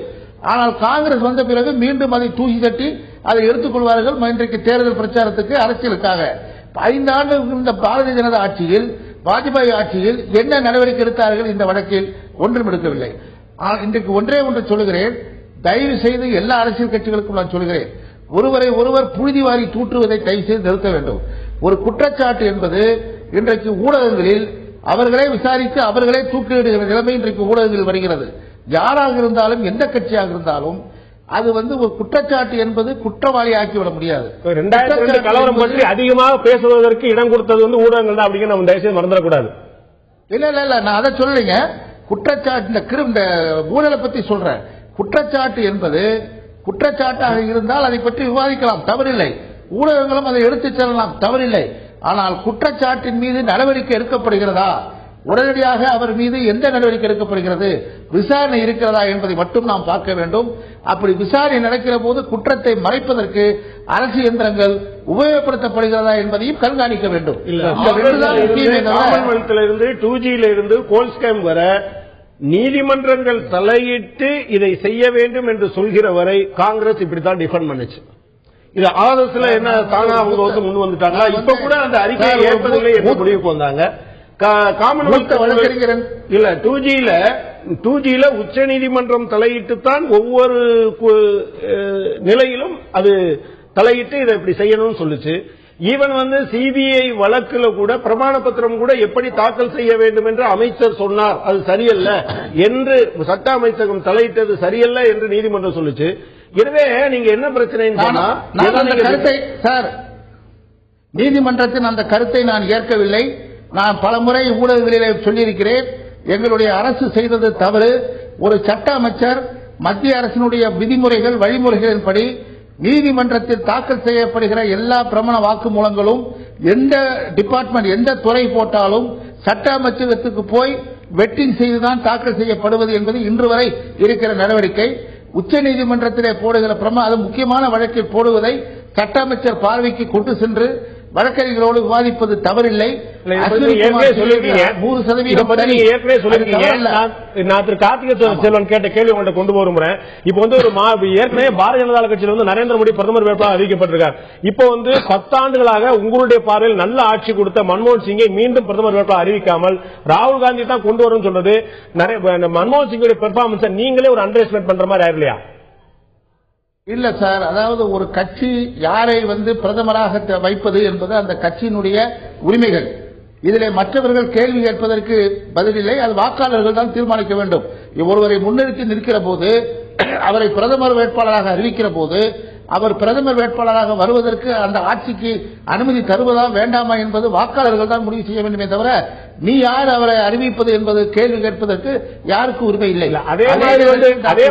ஆனால் காங்கிரஸ் வந்த பிறகு மீண்டும் அதை தூக்கி தட்டி அதை எடுத்துக்கொள்வார்கள். இன்றைக்கு தேர்தல் பிரச்சாரத்துக்கு, அரசியலுக்காக. 5 ஆண்டு இந்த பாரதிய ஜனதா ஆட்சியில், வாஜ்பாய் ஆட்சியில் என்ன நடவடிக்கை எடுத்தார்கள்? இந்த வழக்கில் ஒன்றும் எடுக்கவில்லை. இன்றைக்கு ஒன்றே ஒன்று சொல்லுகிறேன். தயவு செய்து எல்லா அரசியல் கட்சிகளுக்கும் நான் சொல்கிறேன், ஒருவரை ஒருவர் புழுதி வாரி தூற்றுவதை தயவு செய்து நிறுத்த வேண்டும். ஒரு குற்றச்சாட்டு என்பது இன்றைக்கு ஊடகங்களில் அவர்களே விசாரித்து அவர்களே தூக்கிலிடுகிற நிலைமை இன்றைக்கு ஊடகங்களில் வருகிறது. யாராக இருந்தாலும், எந்த கட்சியாக இருந்தாலும் அது ஒரு குற்றச்சாட்டு என்பது குற்றவாளி ஆக்கிவிட முடியாது. 2002 கலவரம் பற்றி அதிகமாக பேசுவதற்கு இடம் கொடுத்தது ஊடகங்கள் தான் அப்படிங்கிற நம்ம தயவுசெய்து மறந்துடக்கூடாது. இல்ல நான் அதை சொல்லலைங்க. குற்றச்சாட்டு இந்த ஊழலை பத்தி சொல்றேன். குற்றச்சாட்டு என்பது குற்றச்சாட்டாக இருந்தால் அதை பற்றி விவாதிக்கலாம், தவறில்லை. ஊடகங்களும் அதை எடுத்துச் செல்லலாம், தவறில்லை. ஆனால் குற்றச்சாட்டின் மீது நடவடிக்கை எடுக்கப்படுகிறதா, உடனடியாக அவர் மீது எந்த நடவடிக்கை எடுக்கப்படுகிறது, விசாரணை இருக்கிறதா என்பதை மட்டும் நாம் பார்க்க வேண்டும். அப்படி விசாரணை நடக்கிற போது குற்றத்தை மறைப்பதற்கு அரசு இயந்திரங்கள் உபயோகப்படுத்தப்படுகிறதா என்பதையும் கண்காணிக்க வேண்டும். காமன்வெல்த்திலிருந்து 2G இருந்து கோல்ஸ்கேம் வர நீதிமன்றங்கள் தலையிட்டு இதை செய்ய வேண்டும் என்று சொல்கிற வரை காங்கிரஸ் இப்படித்தான் டிஃபெண்ட் பண்ணுச்சு. இது ஆர்எஸ்ல என்ன தானா அவங்க முன் வந்துட்டாங்களா? இப்ப கூட அந்த அறிக்கையை ஏற்பதில்லை என்று முடிவுக்கு வந்தாங்க. காமன்வெல்த் இல்ல 2G உச்ச நீதிமன்றம் தலையிட்டுத்தான் ஒவ்வொரு நிலையிலும் அது தலையிட்டு இதை இப்படி செய்யணும்னு சொல்லுச்சு. ஈவன் சிபிஐ வழக்குல கூட பிரமாண பத்திரம் கூட எப்படி தாக்கல் செய்ய வேண்டும் என்று அமைச்சர் சொன்னார், அது சரியல்ல என்று சட்ட அமைச்சகம் தலையிட்டது சரியல்ல என்று நீதிமன்றம் சொல்லுச்சு. எனவே நீங்க என்ன பிரச்சனை சார், நீதிமன்றத்தின் அந்த கருத்தை நான் ஏற்கவில்லை. நான் பலமுறை ஊடகங்களிலே சொல்லியிருக்கிறேன், எங்களுடைய அரசு செய்தது தவறு. ஒரு சட்ட அமைச்சர் மத்திய அரசினுடைய விதிமுறைகள் வழிமுறைகளின்படி நீதிமன்றத்தில் தாக்கல் செய்யப்படுகிற எல்லா பிரமாண வாக்குமூலங்களும் எந்த டிபார்ட்மெண்ட், எந்த துறை போட்டாலும் சட்ட அமைச்சகத்துக்கு போய் வெட்டிங் செய்துதான் தாக்கல் செய்யப்படுவது என்பது இன்று வரை இருக்கிற நடவடிக்கை. உச்சநீதிமன்றத்திலே போடுகிற பிரமாதம் முக்கியமான வழக்கில் போடுவதை சட்ட அமைச்சர் பார்வைக்கு கொண்டு சென்று வழக்கறிஞரோடு விவாதிப்பது தவறில்லை. செல்வன் கேட்ட கேள்வி உங்கள்கிட்ட கொண்டு போறேன். இப்ப வந்து ஒரு ஏற்கனவே பாரதிய ஜனதா கட்சியில் வந்து நரேந்திர மோடி பிரதமர் வேட்பாளர் அறிவிக்கப்பட்டிருக்கார். இப்போ வந்து 10 ஆண்டுகளாக உங்களுடைய பார்வையில் நல்ல ஆட்சி கொடுத்த மன்மோகன் சிங்கை மீண்டும் பிரதமர் வேட்பாளர் அறிவிக்காமல் ராகுல் காந்தி தான் கொண்டு வரும் சொல்றது மன்மோகன் சிங்குடைய பெர்ஃபார்மன்ஸ் நீங்களே ஒரு அண்டர்எஸ்டிமேட் பண்ற மாதிரி ஆயிரலையா? இல்ல சார், அதாவது ஒரு கட்சி யாரை வந்து பிரதமராக வைப்பது என்பது அந்த கட்சியினுடைய உரிமைகள். இதிலே மற்றவர்கள் கேள்வி கேட்பதற்கு பதிலில்லை. அது வாக்காளர்கள் தான் தீர்மானிக்க வேண்டும். ஒருவரை முன்னிறுத்தி நிற்கிற போது, அவரை பிரதமர் வேட்பாளராக அறிவிக்கிற போது, அவர் பிரதமர் வேட்பாளராக வருவதற்கு அந்த ஆட்சிக்கு அனுமதி தருவதா வேண்டாமா என்பது வாக்காளர்கள் தான் முடிவு செய்ய வேண்டுமே தவிர நீ யார் அவரை அறிவிப்பது என்பது கேள்வி கேட்பதற்கு யாருக்கு உரிமை இல்லை. அதே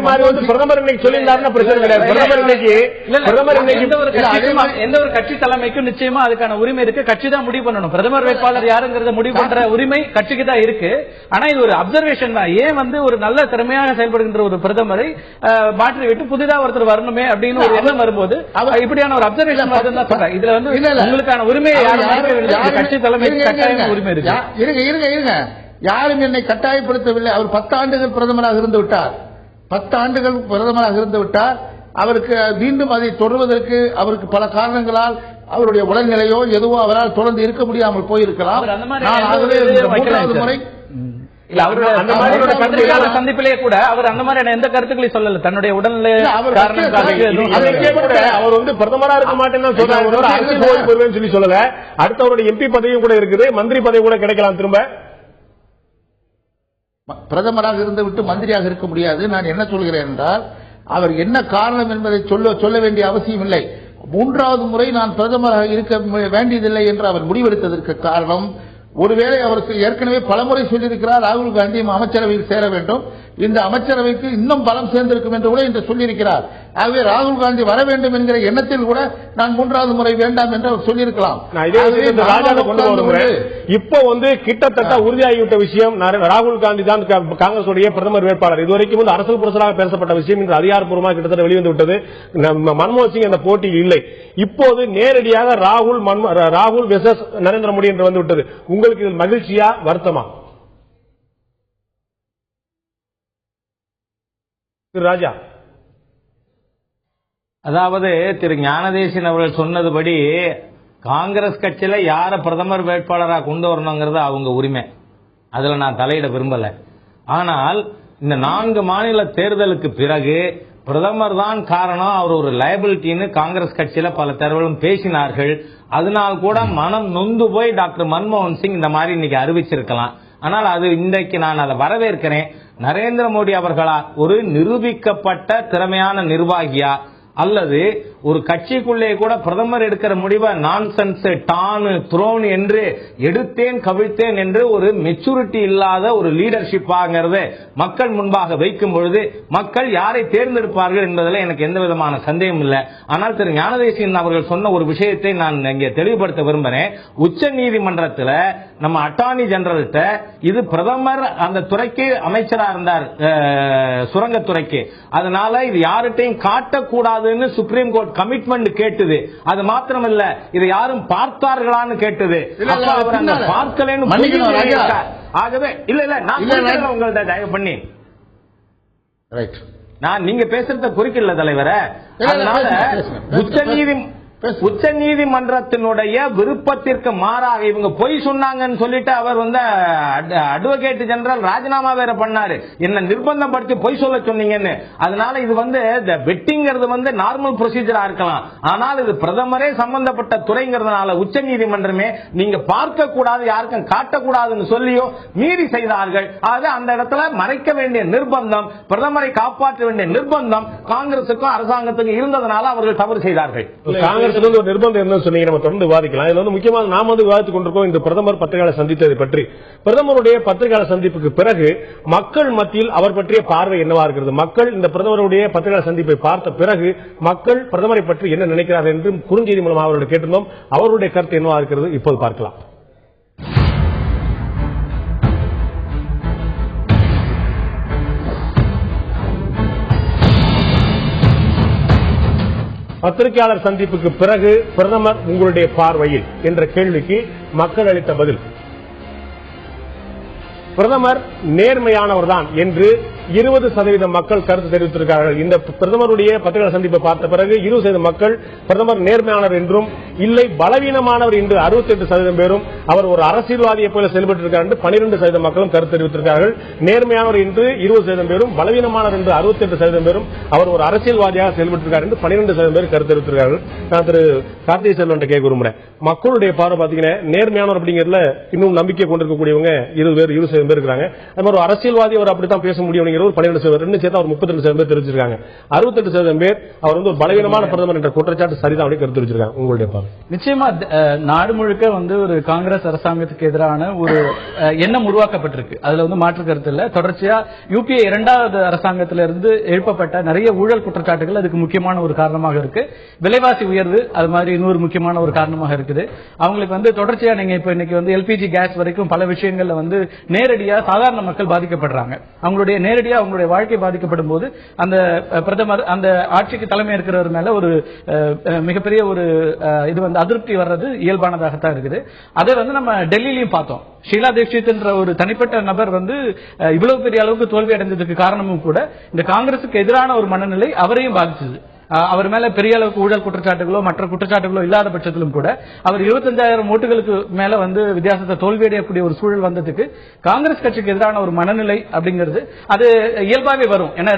மாதிரி பிரதமர் இன்னைக்கு சொல்லியிருந்தாருன்னா பிரச்சனை கிடையாது. பிரதமர் இன்னைக்கு எந்த ஒரு கட்சி தலைமைக்கும் நிச்சயமா அதுக்கான உரிமை இருக்கு. கட்சி தான் முடிவு பண்ணணும் பிரதமர் வேட்பாளர் யாருங்கிறத முடிவு பண்ற உரிமை கட்சிக்கு தான் இருக்கு. ஆனா இது ஒரு அப்சர்வேஷன் தான். ஏன் வந்து ஒரு நல்ல திறமையாக செயல்படுகின்ற ஒரு பிரதமரை மாற்றி விட்டு புதிதா ஒருத்தர் வரணுமே அப்படின்னு ஒரு எண்ணம் வரும்போது இப்படியான ஒரு அப்சர்வேஷன் தான் சொல்றேன். இதுல வந்து உங்களுக்கான உரிமையை கட்சி தலைமைக்கு கட்டாயம் உரிமை இருக்கு. இருங்க, யாரும் என்னை கட்டாயப்படுத்தவில்லை. அவர் 10 ஆண்டுகள் பிரதமராக இருந்து விட்டார். 10 ஆண்டுகள் பிரதமராக இருந்து விட்டார். அவருக்கு மீண்டும் அதை தொடர்வதற்கு அவருக்கு பல காரணங்களால் அவருடைய உடல்நிலையோ எதுவோ அவரால் தொடர்ந்து இருக்க முடியாமல் போயிருக்கலாம். முறை சந்திப்பிலேயே கூட அவர் அந்த மாதிரி எந்த கருத்துக்களையும் சொல்லல. தன்னுடைய உடல்நிலை அவர் வந்து பிரதமரா இருக்க மாட்டேன்னு சொல்லி சொல்லல. அடுத்தவருடைய எம்பி பதவியும் கூட இருக்குது, மந்திரி பதவி கூட கிடைக்கலாம். திரும்ப பிரதமராக இருந்து விட்டு மந்திரியாக இருக்க முடியாது. நான் என்ன சொல்கிறேன் என்றால், அவர் என்ன காரணம் என்பதை சொல்ல வேண்டிய அவசியம் இல்லை. 3வது முறை நான் பிரதமராக இருக்க வேண்டியதில்லை என்று அவர் முடிவெடுத்ததற்கு காரணம், ஒருவேளை அவருக்கு ஏற்கனவே பலமுறை சொல்லியிருக்கிறார் ராகுல் காந்தி அமைச்சரவையில் சேர வேண்டும், இந்த அமைச்சரவைக்கு இன்னும் பலம் சேர்ந்திருக்கும் என்று கூட இன்று சொல்லியிருக்கிறார். ஆகவே ராகுல் காந்தி வர வேண்டும் என்கிற எண்ணத்தில் கூட நான் 3வது முறை வேண்டாம் என்று அவர் சொல்லியிருக்கலாம். இப்போ வந்து கிட்டத்தட்ட உறுதியாகிவிட்ட விஷயம் ராகுல் காந்தி தான் காங்கிரசுடைய பிரதமர் வேட்பாளர். இதுவரைக்கும் வந்து அரசு புரசலாக பேசப்பட்ட விஷயம் இன்று அதிகாரப்பூர்வமாக கிட்டத்தட்ட வெளிவந்து விட்டது. மன்மோகன் சிங் அந்த போட்டியில் இல்லை. இப்போது நேரடியாக ராகுல் வெர்சஸ் நரேந்திர மோடி என்று வந்துவிட்டது. உங்களுக்கு இதில் மகிழ்ச்சியா வருத்தமா? ராஜா, அதாவது திரு ஞானதேசன் அவர்கள் சொன்னதுபடி காங்கிரஸ் கட்சியில யார பிரதமர் வேட்பாளராக கொண்டு வரணுங்கிறது அவங்க உரிமை. அதுல நான் தலையிட விரும்பல. ஆனால் இந்த 4 மாநில தேர்தலுக்கு பிறகு பிரதமர் தான் காரணம், அவர் ஒரு லயபிலிட்டின்னு காங்கிரஸ் கட்சியில பல தரவுகளும் பேசினார்கள். அதனால் கூட மனம் நொந்து போய் டாக்டர் மன்மோகன் சிங் இந்த மாதிரி இன்னைக்கு அறிவிச்சிருக்கலாம். ஆனால் அது இன்றைக்கு நான் அதை வரவேற்கிறேன். நரேந்திர மோடி அவர்களா ஒரு நிரூபிக்கப்பட்ட திறமையான நிர்வாகியா அல்லது ஒரு கட்சிக்குள்ளே கூட பிரதமர் எடுக்கிற முடிவை நான்சென்ஸ் டான் த்ரோன் என்று எடுத்தேன் கவிழ்த்தேன் என்று ஒரு மெச்சூரிட்டி இல்லாத ஒரு லீடர்ஷிப்பாங்கிறத மக்கள் முன்பாக வைக்கும் பொழுது மக்கள் யாரை தேர்ந்தெடுப்பார்கள் என்பதில் எனக்கு எந்த விதமான சந்தேகம் இல்லை. ஆனால் திரு ஞானதேசன் அவர்கள் சொன்ன ஒரு விஷயத்தை நான் இங்கே தெளிவுபடுத்த விரும்புகிறேன். உச்ச நீதிமன்றத்தில் நம்ம அட்டார்னி ஜெனரல்கிட்ட இது பிரதமர் அந்த துறைக்கு அமைச்சரா இருந்தார், சுரங்கத்துறைக்கு, அதனால இது யார்கிட்டையும் காட்டக்கூடாதுன்னு சுப்ரீம் கோர்ட் கமிட்மெண்ட் கேட்டது. அது மாத்திரமல்ல, இதை யாரும் பார்த்தார்களான்னு கேட்டது. பார்க்கலன்னு ஆகவே இல்ல நான் உங்கள்ட்ட தயவு பண்ணி நான் நீங்க பேசுறத குறிக்கல தலைவரை. அதனால உச்ச நீதிமன்றத்தினுடைய விருப்பத்திற்கு மாறாக இவங்க பொய் சொன்னாங்கன்னு சொல்லிட்டு அவர் வந்து அட்வொகேட் ஜெனரல் ராஜினாமா வேற பண்ணாரு, என்ன நிர்பந்தப்படுத்தி பொய் சொல்ல சொன்னீங்கன்னு. அதனால இது வந்து வெட்டிங்கிறது வந்து நார்மல் ப்ரொசீஜரா இருக்கலாம். ஆனால் இது பிரதமரே சம்பந்தப்பட்ட துறைங்கிறதுனால உச்ச நீதிமன்றமே நீங்க பார்க்க கூடாது, யாருக்கும் காட்டக்கூடாதுன்னு சொல்லியோ மீறி செய்தார்கள். ஆக அந்த இடத்துல மறைக்க வேண்டிய நிர்பந்தம், பிரதமரை காப்பாற்ற வேண்டிய நிர்பந்தம் காங்கிரசுக்கும் அரசாங்கத்துக்கும் இருந்ததனால அவர்கள் தவறு செய்தார்கள். காங்கிரஸ் ஒரு நிர்பந்தம் என்ன சொன்னீங்க, நம்ம தொடர்ந்து விவாதிக்கலாம். இதுல வந்து முக்கியமாக நாம வந்து விவாதித்துக் கொண்டிருக்கோம் இந்த பிரதமர் பத்திரிகையாளர் சந்தித்ததை பற்றி. பிரதமருடைய பத்திரிகையாளர் சந்திப்புக்கு பிறகு மக்கள் மத்தியில் அவர் பற்றிய பார்வை என்னவா இருக்கிறது? மக்கள் இந்த பிரதமருடைய பத்திரிகையாளர் சந்திப்பை பார்த்த பிறகு மக்கள் பிரதமரை பற்றி என்ன நினைக்கிறார்கள் என்று குறுஞ்செய்தி மூலமாக அவர்களை கேட்டிருந்தோம். அவருடைய கருத்து என்னவா இருக்கிறது இப்போது பார்க்கலாம். பத்திரிகையாளர் சந்திப்புக்கு பிறகு பிரதமர் உங்களுடைய பார்வையில் என்ற கேள்விக்கு மக்கள் அளித்த பதில், பிரதமர் நேர்மையானவர் தான் என்று 20% மக்கள் கருத்து தெரிவித்திருக்கிறார்கள். இந்த பிரதமருடைய பத்திரிகையாளர் சந்திப்பை பார்த்த பிறகு 20% மக்கள் பிரதமர் நேர்மையானவர் என்றும், இல்லை பலவீனமானவர் என்று 68% பேரும், அவர் ஒரு அரசியல்வாதியை போல செயல்பட்டிருக்கிறார் என்று 12% மக்களும் கருத்து தெரிவித்திருக்கிறார்கள். நேர்மையானவர் என்று 20% பேரும், பலவீனமானவர் என்று 68% பேரும், அவர் ஒரு அரசியல்வாதியாக செயல்பட்டிருக்கிறார் என்று 12% பேர் கருத்து தெரிவித்திருக்கிறார்கள். நான் திரு கார்த்திகை செல்வன் கேட்க விரும்புறேன், மக்களுடைய பார்வை பாத்தீங்கன்னா நேர்மையானவர் அப்படிங்கிறதுல இன்னும் நம்பிக்கை கொண்டிருக்கக்கூடியவங்க 20% பேர் இருக்காங்க. அது மாதிரி ஒரு அரசியல்வாதி அவர் அப்படித்தான் பேச முடியும் 12% சேர்த்து அவர் 32% பேர் தெரிவிச்சிருக்காங்க. 68% பேர் அவர் வந்து ஒரு பலவீனமான பிரதமர் என்ற குற்றச்சாட்டு சரிதான் அப்படி கருத்து தெரிவிச்சிருக்காங்க. உங்களுடைய பார்வை? நிச்சயமா நாடு முழுக்க வந்து ஒரு காங்கிரஸ் அரசாங்கத்துக்கு எதிரான ஒரு எண்ணம் உருவாக்கப்பட்டிருக்கு. அதுல வந்து மாற்று கருத்து இல்ல. தொடர்ச்சியா யூபிஏ 2வது அரசாங்கத்திலிருந்து எழுப்பப்பட்ட நிறைய ஊழல் குற்றச்சாட்டுகள் அதுக்கு முக்கியமான ஒரு காரணமாக இருக்கு. விலைவாசி உயர்வு அது மாதிரி இன்னொரு முக்கியமான ஒரு காரணமாக இருக்குது. அவங்களுக்கு வந்து தொடர்ச்சியா நீங்க இப்ப இன்னைக்கு வந்து எல்பிஜி கேஸ் வரைக்கும் பல விஷயங்கள்ல வந்து நேரடியா சாதாரண மக்கள் பாதிக்கப்படுறாங்க. அவங்களுடைய நேரடியா அவங்களுடைய வாழ்க்கை பாதிக்கப்படும் போது அந்த பிரதமர் அந்த ஆட்சிக்கு தலைமை இருக்கிறவர் மேல ஒரு மிகப்பெரிய ஒரு இது வந்து அதிருப்தி வர்றது இயல்பானதாகத்தான் இருக்குது. அதை வந்து நம்ம டெல்லியிலையும் பார்த்தோம். ஷீலா தீட்சித் என்ற ஒரு தனிப்பட்ட நபர் வந்து இவ்வளவு பெரிய அளவுக்கு தோல்வி அடைந்ததுக்கு காரணமும் கூட இந்த காங்கிரசுக்கு எதிரான ஒரு மனநிலை அவரையும் பாதிச்சது. அவர் மேல பெரிய அளவுக்கு ஊழல் குற்றச்சாட்டுகளோ மற்ற குற்றச்சாட்டுகளோ இல்லாத பட்சத்திலும் கூட அவர் 25,000 ஓட்டுகளுக்கு மேல வந்து வித்தியாசத்தை தோல்வியடையக்கூடிய ஒரு சூழல் வந்ததுக்கு காங்கிரஸ் கட்சிக்கு எதிரான ஒரு மனநிலை அப்படிங்கிறது அது இயல்பாகவே வரும். ஏன்னா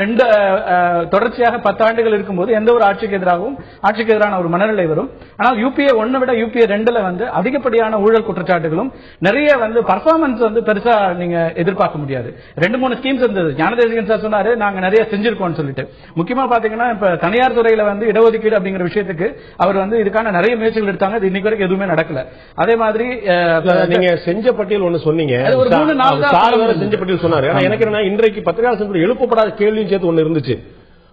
தொடர்ச்சியாக 10 ஆண்டுகள் இருக்கும்போது எந்த ஒரு ஆட்சிக்கு எதிரான ஒரு மனநிலை வரும். ஆனால் யூபிஏ 1 விட யூபிஏ 2ல வந்து அதிகப்படியான ஊழல் குற்றச்சாட்டுகளும் நிறைய வந்து பர்ஃபார்மன்ஸ் வந்து பெருசா நீங்க எதிர்பார்க்க முடியாது. 2-3 ஸ்கீம்ஸ் இருந்தது. ஞானதேசிகன் சார் சொன்னாரு நாங்க நிறைய செஞ்சிருக்கோம் சொல்லிட்டு. முக்கியமா பாத்தீங்கன்னா இப்ப தனியார் துறையில வந்து இடஒதுக்கீடு அப்படிங்கிற விஷயத்துக்கு அவர் வந்து இதுக்கான நிறைய முயற்சிகள் எடுத்தாங்க. இது இன்னைக்கு வரைக்கும் எதுவுமே நடக்கல. அதே மாதிரி நீங்க செஞ்ச பட்டியல் ஒண்ணு சொன்னீங்க, ஒரு 3 நாள் தான் செஞ்ச பட்டியல் சொன்னாரு. எனக்கு என்ன இன்றைக்கு பத்திரிகை எழுப்பப்படாத கேள்வியும் சேர்த்து ஒண்ணு இருந்துச்சு.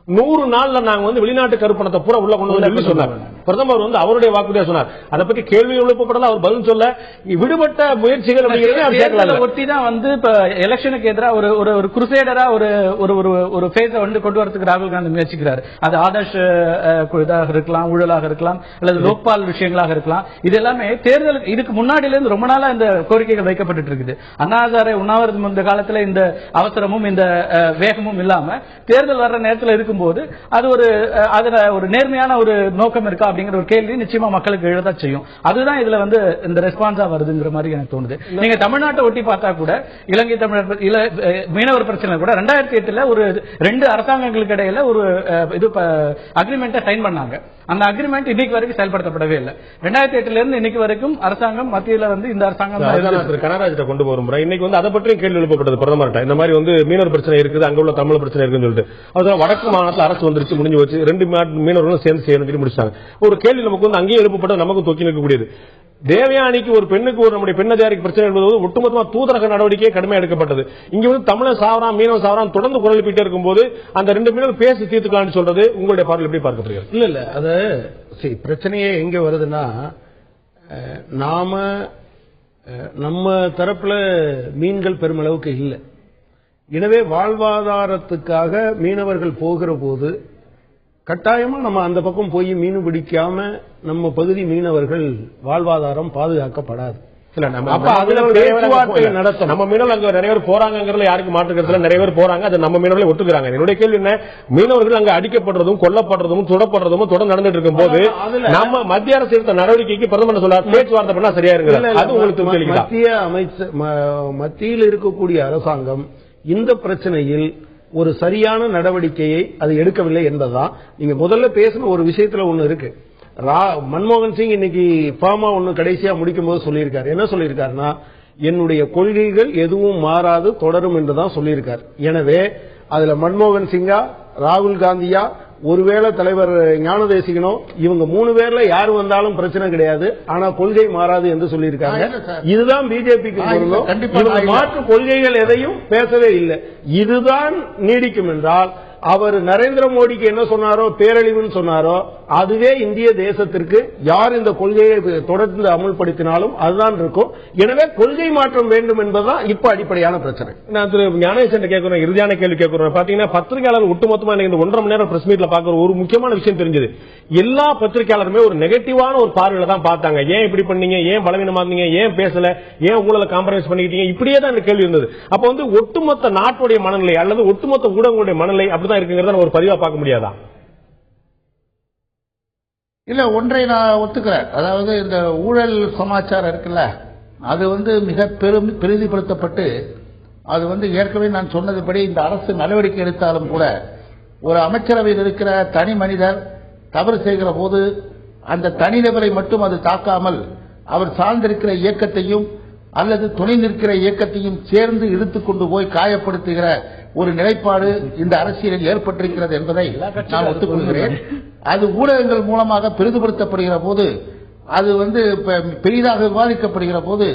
100 நாள்ல நாங்க வந்து வெளிநாட்டு கருப்பணத்தை பூரா உள்ள கொண்டு வந்து சொன்னார் பிரதமர். வந்து அவருடைய வாக்குறுதியா சொன்னார். அதை பத்தி கேள்வி எழுப்பப்படல, அவர் பதில் சொல்ல. விடுபட்ட முயற்சிகள் ஒட்டி தான் வந்து இப்ப எலெக்ஷனுக்கு எதிராக ஒரு குருசேடரா ஒரு பேஸ வந்து கொண்டு வரதுக்கு ராகுல் காந்தி முயற்சிக்கிறார். அது ஆதர்ஷ் இதாக இருக்கலாம், ஊழலாக இருக்கலாம், அல்லது லோக்பால் விஷயங்களாக இருக்கலாம். இது எல்லாமே தேர்தல் இதுக்கு முன்னாடியில இருந்து ரொம்ப நாளா இந்த கோரிக்கைகள் வைக்கப்பட்டு இருக்குது. அண்ணா ஹசாரே உண்ணாவிரதம் இந்த காலத்துல இந்த அவசரமும் இந்த வேகமும் இல்லாம தேர்தல் வர்ற நேரத்தில் இருக்கும்போது அது ஒரு நேர்மையான ஒரு நோக்கம் இருக்கா அப்படிங்கிற ஒரு கேள்வி நிச்சயமா மக்களுக்கு எழதான் செய்யும். அதுதான் இதுல வந்து இந்த ரெஸ்பான்ஸா வருதுங்கிற மாதிரி எனக்கு தோணுது. நீங்க தமிழ்நாட்டை ஒட்டி பார்த்தா கூட இலங்கை தமிழர் மீனவர் பிரச்சனை கூட 2008 ஒரு 2 அரசாங்கங்களுக்கு இடையில ஒரு இது அக்ரிமெண்ட்டை சைன் பண்ணாங்க. அந்த அக்ரிமெண்ட் இன்னைக்கு வரைக்கும் செயல்படுத்தப்படவே இல்லை. 2008 இருந்து இன்னைக்கு வரைக்கும் அரசாங்கம் மத்தியில வந்து இந்த அரசாங்கம் கனராஜ்கிட்ட கொண்டு வரும். இன்னைக்கு வந்து அதை பற்றியும் கேள்வி எழுப்பப்பட்டது பிரதமர்கிட்ட. இந்த மாதிரி வந்து மீனவர் பிரச்சனை இருக்குது, அங்க உள்ள தமிழ் பிரச்சனை இருக்குன்னு சொல்லிட்டு. அதுதான் வடக்கு மாநிலத்தில் அரசு வந்துருச்சு, முடிஞ்சு வச்சு 2 மீனவர்களும் சேர்ந்து செய்யணும் முடிச்சாங்க. ஒரு கேள்வி நமக்கு வந்து அங்கேயும் எழுப்பப்பட்ட நமக்கு தொக்கி நிற்கக்கூடியது. தேவயானிக்கு ஒரு பெண்ணுக்கு ஒரு நம்முடைய பெண் அதிகாரிக்கு பிரச்சனை என்பது ஒட்டுமொத்தமாக தூதரக நடவடிக்கையே கடுமையாக எடுக்கப்பட்டது. இங்க வந்து தமிழர் சாவரான் மீனவர் சாவரான் தொடர்ந்து குரல் எழுப்பிட்டே இருக்கும்போது அந்த 2 மீனவர் பேசி தீர்த்துக்கலாம்னு சொல்றது உங்களுடைய பார்வையில் எப்படி பார்க்கப்படுகிறது? இல்ல அது பிரச்சனையே எங்க வருதுன்னா, நம்ம தரப்புல மீன்கள் பெருமளவுக்கு இல்லை. எனவே வாழ்வாதாரத்துக்காக மீனவர்கள் போகிற போது கட்டாயமா நம்ம அந்த பக்கம் போய் மீன் பிடிக்காம நம்ம பகுதி மீனவர்கள் வாழ்வாதாரம் பாதுகாக்கப்படாது. நம்ம மீனவர்கள் அங்க நிறைய பேர் போறாங்கிறதுல யாருக்கும் மாற்றுக்கிறதுல நிறைய பேர் போறாங்க. அது நம்ம மீனவர்களை ஒத்துக்கிறாங்க. என்னுடைய கேள்வி என்ன, மீனவர்கள் அங்க அடிக்கப்படுறதும் கொல்லப்படுறதும் சுடப்படுறதும் தொடர்ந்து நடந்துட்டு இருக்கும் போது நம்ம மத்திய அரசு எடுத்த நடவடிக்கைக்கு பிரதமர் சொல்றாரு பேச்சுவார்த்தை பண்ணா சரியா இருக்கு. அது உங்களுக்கு மத்தியில் இருக்கக்கூடிய அரசாங்கம் இந்த பிரச்சனையில் ஒரு சரியான நடவடிக்கையை அது எடுக்கவில்லை என்பதுதான் நீங்க முதல்ல பேசின ஒரு விஷயத்துல ஒண்ணு இருக்கு. மன்மோகன் சிங் இன்னைக்கு ஃபார்மா ஒண்ணு கடைசியா முடிக்கும் போது சொல்லியிருக்காரு. என்ன சொல்லியிருக்காருன்னா, என்னுடைய கொள்கைகள் எதுவும் மாறாது தொடரும் என்றுதான் சொல்லியிருக்காரு. எனவே அதுல மன்மோகன் சிங்கா, ராகுல் காந்தியா, ஒருவேளை தலைவர் ஞானதேசிகனோ, இவங்க 3 பேர்ல யாரு வந்தாலும் பிரச்சனை கிடையாது, ஆனா கொள்கை மாறாது என்று சொல்லியிருக்காங்க. இதுதான் பிஜேபிக்கு பொருந்தும். மாற்று கொள்கைகள் எதையும் பேசவே இல்லை. இதுதான் நீடிக்கும் என்றால் அவர் நரேந்திர மோடிக்கு என்ன சொன்னாரோ, பேரழிவுன்னு சொன்னாரோ, அதுவே இந்திய தேசத்திற்கு யார் இந்த கொள்கையை தொடர்ந்து அமுல்படுத்தினாலும் அதுதான் இருக்கும். எனவே கொள்கை மாற்றம் வேண்டும் என்பதுதான் இப்ப அடிப்படையான பிரச்சனை. நான் திரு ஞானேசன் கேட்கிறேன், இறுதியான கேள்வி கேட்கிறேன். பாத்தீங்கன்னா பத்திரிகையாளர் ஒட்டுமொத்தமா இந்த 1.5 மணி நேரம் பிரஸ் மீட்ல பாக்குற ஒரு முக்கியமான விஷயம் தெரிஞ்சது. எல்லா பத்திரிகையாளருமே ஒரு நெகட்டிவான ஒரு பார்வையில தான் பார்த்தாங்க. ஏன் இப்படி பண்ணீங்க, ஏன் பலவீனமா இருந்தீங்க, ஏன் பேசல, ஏன் உங்களை காம்ப்ரமைஸ் பண்ணிக்கிட்டீங்க, இப்படியே தான் இந்த கேள்வி இருந்தது. அப்ப வந்து ஒட்டுமொத்த நாட்டுடைய மனநிலை அல்லது ஒட்டுமொத்த ஊடகங்களுடைய மனநிலை அப்படிதான் இருக்குங்கிறத ஒரு பதிவா பார்க்க முடியாதா? இல்ல, ஒன்றை நான் ஒத்துக்கிறேன். அதாவது இந்த ஊழல் சமாச்சாரம் இருக்குல்ல, அது வந்து மிக பெரிதிப்படுத்தப்பட்டு அது வந்து ஏற்கனவே நான் சொன்னதுபடி இந்த அரசு நடவடிக்கை எடுத்தாலும் கூட ஒரு அமைச்சரவையில் இருக்கிற தனி மனிதர் தவறு செய்கிற போது அந்த தனிநபரை மட்டும் அது தாக்காமல் அவர் சார்ந்திருக்கிற இயக்கத்தையும் அல்லது துணை நிற்கிற இயக்கத்தையும் சேர்ந்து இழுத்துக் கொண்டு போய் காயப்படுத்துகிற ஒரு நிலைப்பாடு இந்த அரசியலில் ஏற்பட்டிருக்கிறது என்பதை நான் ஒத்துக்கொள்கிறேன். அது ஊடகங்கள் மூலமாக பெரிதுபடுத்தப்படுகிற போது, அது வந்து பெரிதாக விவாதிக்கப்படுகிற போது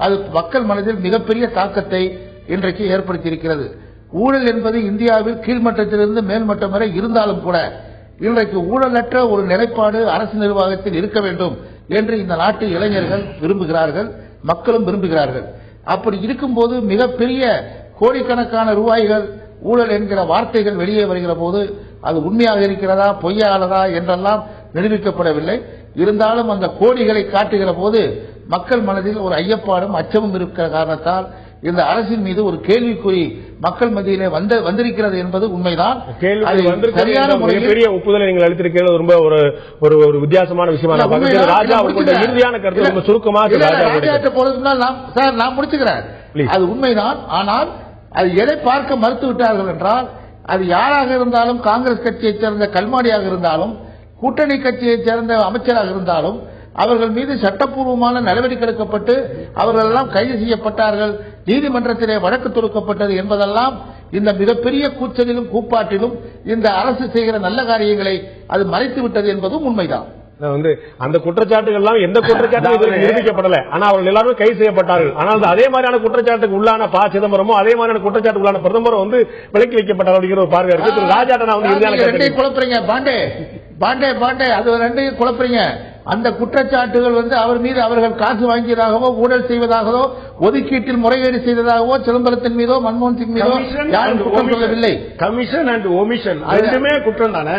அது மக்கள் மனதில் மிகப்பெரிய தாக்கத்தை இன்றைக்கு ஏற்படுத்தியிருக்கிறது. ஊழல் என்பது இந்தியாவில் கீழ்மட்டத்திலிருந்து மேல்மட்டம் வரை இருந்தாலும் கூட இன்றைக்கு ஊழலற்ற ஒரு நிலைப்பாடு அரசு நிர்வாகத்தில் இருக்க வேண்டும் என்று இந்த நாட்டு இளைஞர்கள் விரும்புகிறார்கள், மக்களும் விரும்புகிறார்கள். அப்படி இருக்கும்போது மிகப்பெரிய கோடிக்கணக்கான ரூபாய்கள் ஊழல் என்கிற வார்த்தைகள் வெளியே வருகிற போது அது உண்மையாக இருக்கிறதா பொய்யானதா என்றெல்லாம் நிரூபிக்கப்படவில்லை. இருந்தாலும் அந்த கோடிகளை காட்டுகிற போது மக்கள் மனதில் ஒரு ஐயப்பாடும் அச்சமும் இருக்கிற காரணத்தால் இந்த அரசின் மீது ஒரு கேள்விக்குறி மக்கள் மத்தியிலே வந்திருக்கிறது என்பது உண்மைதான். சரியான பெரிய ஒப்புதலை நீங்கள் அளித்திருக்கிறது ரொம்ப ஒரு வித்தியாசமான விஷயமா. ராஜா அவர்களுடைய இறுதியான கருத்து ரொம்ப சுருக்கமாக நான் முடிச்சுக்கிறேன். அது உண்மைதான். ஆனால் அது எதை பார்க்க மறுத்து விட்டார்கள் என்றால், அது யாராக இருந்தாலும், காங்கிரஸ் கட்சியைச் சேர்ந்த கல்மாடியாக இருந்தாலும், கூட்டணி கட்சியைச் சேர்ந்த அமைச்சராக இருந்தாலும், அவர்கள் மீது சட்டப்பூர்வமான நடவடிக்கை எடுக்கப்பட்டு அவர்கள் எல்லாம் கைது செய்யப்பட்டார்கள், நீதிமன்றத்திலே வழக்கு தொடுக்கப்பட்டது என்பதெல்லாம் இந்த மிகப்பெரிய கூச்சலிலும் கூப்பாட்டிலும் இந்த அரசு செய்கிற நல்ல காரியங்களை அது மறைத்து விட்டது என்பதும் உண்மைதான். அந்த குற்றச்சாட்டுகள் எந்த குற்றச்சாட்டும் நிரூபிக்கப்படல, ஆனா அவர்கள் எல்லாரும் கைது செய்யப்பட்டார்கள். ஆனால் அதே மாதிரியான குற்றச்சாட்டுக்கு உள்ளான ப. சிதம்பரமோ அதே மாதிரியான குற்றச்சாட்டுக்கு உள்ளான பிரதமரும் விலக்கி வைக்கப்பட்டார் அப்படிங்கிற ஒரு பார்வை இருக்கு. ராஜாட்ட குழப்பறீங்க பாண்டே, அது ரெண்டையும் குழப்பறீங்க. அந்த குற்றச்சாட்டுகள் அவர் மீது அவர்கள் காசு வாங்கியதாகவோ ஊழல் செய்வதாகவோ ஒதுக்கீட்டில் முறைகேடு செய்ததாகவோ சிதம்பரத்தின் மீதோ மன்மோகன் சிங் மீதோ யாரும் குற்றம் சொல்லவில்லை. கமிஷன் அண்ட் ஒமிஷன் ரெண்டுமே குற்றம் தானே.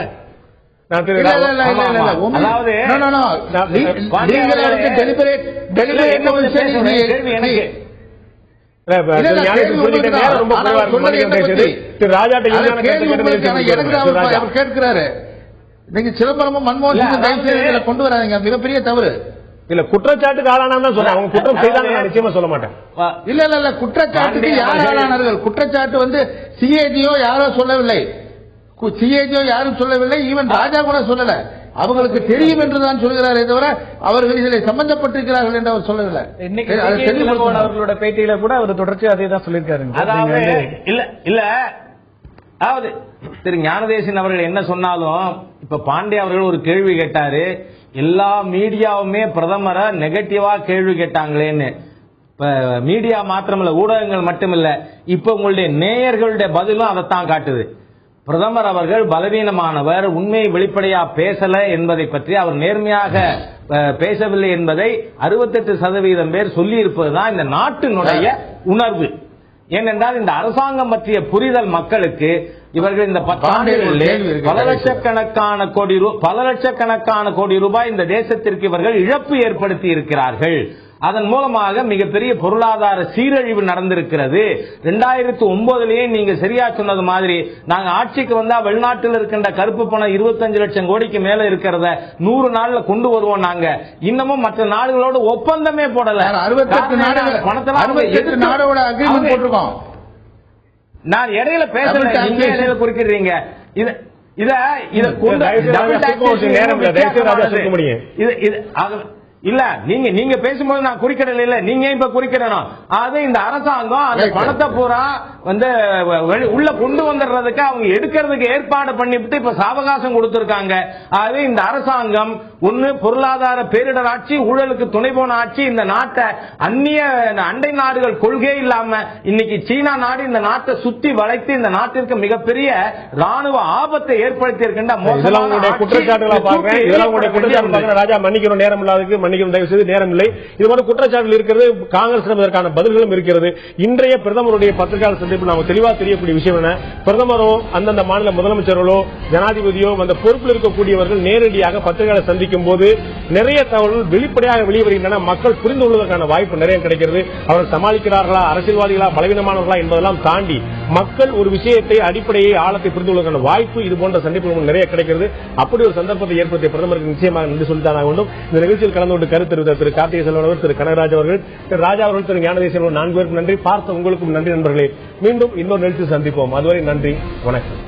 கேட்கிறாரு, நீங்க சிதம்பரமும் மன்மோகன் சிங் கொண்டு வராங்க, மிகப்பெரிய தவறு. இல்ல குற்றச்சாட்டுக்கு ஆளானா சொல்றேன், அவங்க குற்றம் செய்தாங்க நிச்சயமா சொல்ல மாட்டேன். இல்ல குற்றச்சாட்டுக்கு யார் ஆளானார்கள்? குற்றச்சாட்டு சிஏஜியோ யாரோ சொல்லவில்லை, சிஏஜியோ யாரும் சொல்லவில்லை, ஈவன் ராஜா கூட சொல்லல. அவங்களுக்கு தெரியும் என்றுதான் சொல்கிறாரே தவிர அவர்கள் இதில் சம்பந்தப்பட்டிருக்கிறார்கள் என்று அவர் சொல்லவில்லை. அவர்களோட பேட்டியில கூட அவர் தொடர்ச்சி அதே தான் சொல்லியிருக்காரு. அதாவது திரு ஞானதேசன் அவர்கள் என்ன சொன்னாலும், இப்ப பாண்டே அவர்கள் ஒரு கேள்வி கேட்டாரு, எல்லா மீடியாவுமே பிரதமரை நெகட்டிவா கேள்வி கேட்டாங்களேன்னு. இப்ப மீடியா மாத்திரமில்ல, ஊடகங்கள் மட்டுமில்ல, இப்ப உங்களுடைய நேயர்களுடைய பதிலும் அதைத்தான் காட்டுது. பிரதமர் அவர்கள் பலவீனமானவர், உண்மையை வெளிப்படையா பேசல என்பதை பற்றி, அவர் நேர்மையாக பேசவில்லை என்பதை 68% பேர் சொல்லி இருப்பதுதான் இந்த நாட்டினுடைய உணர்வு. ஏனென்றால் இந்த அரசாங்கம் பற்றிய புரிதல் மக்களுக்கு இவர்கள் இந்த 10 ஆண்டுகளிலே பல லட்சக்கணக்கான கோடி ரூபாய் இந்த தேசத்திற்கு இவர்கள் இழப்பு ஏற்படுத்தி இருக்கிறார்கள். அதன் மூலமாக மிகப்பெரிய பொருளாதார சீரழிவு நடந்திருக்கிறது. 2009 நீங்க சரியா சொன்னது மாதிரி நாங்க ஆட்சிக்கு வந்தா வெளிநாட்டில் இருக்கின்ற கருப்பு பணம் 25 லட்சம் கோடிக்கு மேல இருக்கிறத 100 நாள்ல கொண்டு வருவோம். நாங்க இன்னமும் மற்ற நாடுகளோடு ஒப்பந்தமே போடல. 68 நாடோட அக்ரிமெண்ட் போட்டிருக்கோம். நான் இடையில பேசுறேன், நீங்க இடையில குறிக்கிறீங்க. இல்ல நீங்க பேசும்போது நான் குறிக்கிடல இல்ல, நீங்க இப்ப குறிக்கிடணும். அது இந்த அரசாங்கம் அந்த பணத்தை பூரா வந்து உள்ள கொண்டு வந்துடுறதுக்கு அவங்க எடுக்கிறதுக்கு ஏற்பாடு பண்ணிவிட்டு இப்ப சாவகாசம் கொடுத்திருக்காங்க. ஆகவே இந்த அரசாங்கம் ஒன்னு பொருளாதார பேரிடர் ஆட்சி, ஊழலுக்கு துணை போன ஆட்சி, இந்த நாட்டை அந்நிய அண்டை நாடுகள் கொள்கை இல்லாம இன்னைக்கு சீனா நாடு இந்த நாட்டை சுத்தி வளைத்து இந்த நாட்டிற்கு மிகப்பெரிய ராணுவ ஆபத்தை ஏற்படுத்தி இருக்கின்ற குற்றச்சாட்டுகளை ராஜா மன்னிக்கிறோம், நேரம் இல்லாததுக்கு மன்னிக்கிறோம், தயவு செய்து நேரம் இல்லை. இது போன்ற குற்றச்சாட்டுகள் இருக்கிறது, காங்கிரஸ் இதற்கான பதில்களும் இருக்கிறது. இன்றைய பிரதமருடைய பத்திரிகையாளர் சந்திப்பு நமக்கு தெளிவாக தெரியக்கூடிய விஷயம் என்ன, பிரதமரோ அந்தந்த மாநில முதலமைச்சர்களோ ஜனாதிபதியோ அந்த பொறுப்பில் இருக்கக்கூடியவர்கள் நேரடியாக பத்திரிகையாளர் சந்திக்கும் போது நிறைய தகவல்கள் வெளிப்படையாக வெளிவருகின்றன. மக்கள் புரிந்து கொள்வதற்கான வாய்ப்பு நிறைய கிடைக்கிறது. அவர்கள் சமாளிக்கிறார்களா, அரசியல்வாதிகளா, பலவீனமானவர்களா என்பதெல்லாம் தாண்டி மக்கள் ஒரு விஷயத்தை அடிப்படையை ஆழத்தை புரிந்து கொள்வதற்கான வாய்ப்பு இது போன்ற சந்திப்புகள் நிறைய கிடைக்கிறது. அப்படி ஒரு சந்தர்ப்பத்தை ஏற்படுத்திய பிரதமருக்கு நிச்சயமாக நன்றி சொல்லித்தான் வேண்டும். இந்த நிகழ்ச்சியில் கலந்து கொண்டு கருத்து தெரிவித்த திரு கார்த்திகை செல்வன் அவர்கள், திரு கனகராஜ் அவர்கள், திரு ராஜா அவர்கள், திரு ஞானதேசன் 4 பேருக்கும் நன்றி. பார்த்த உங்களுக்கும் நன்றி நண்பர்களே. மீண்டும் இன்னொரு நிகழ்ச்சி சந்திப்போம். அதுவரை நன்றி, வணக்கம்.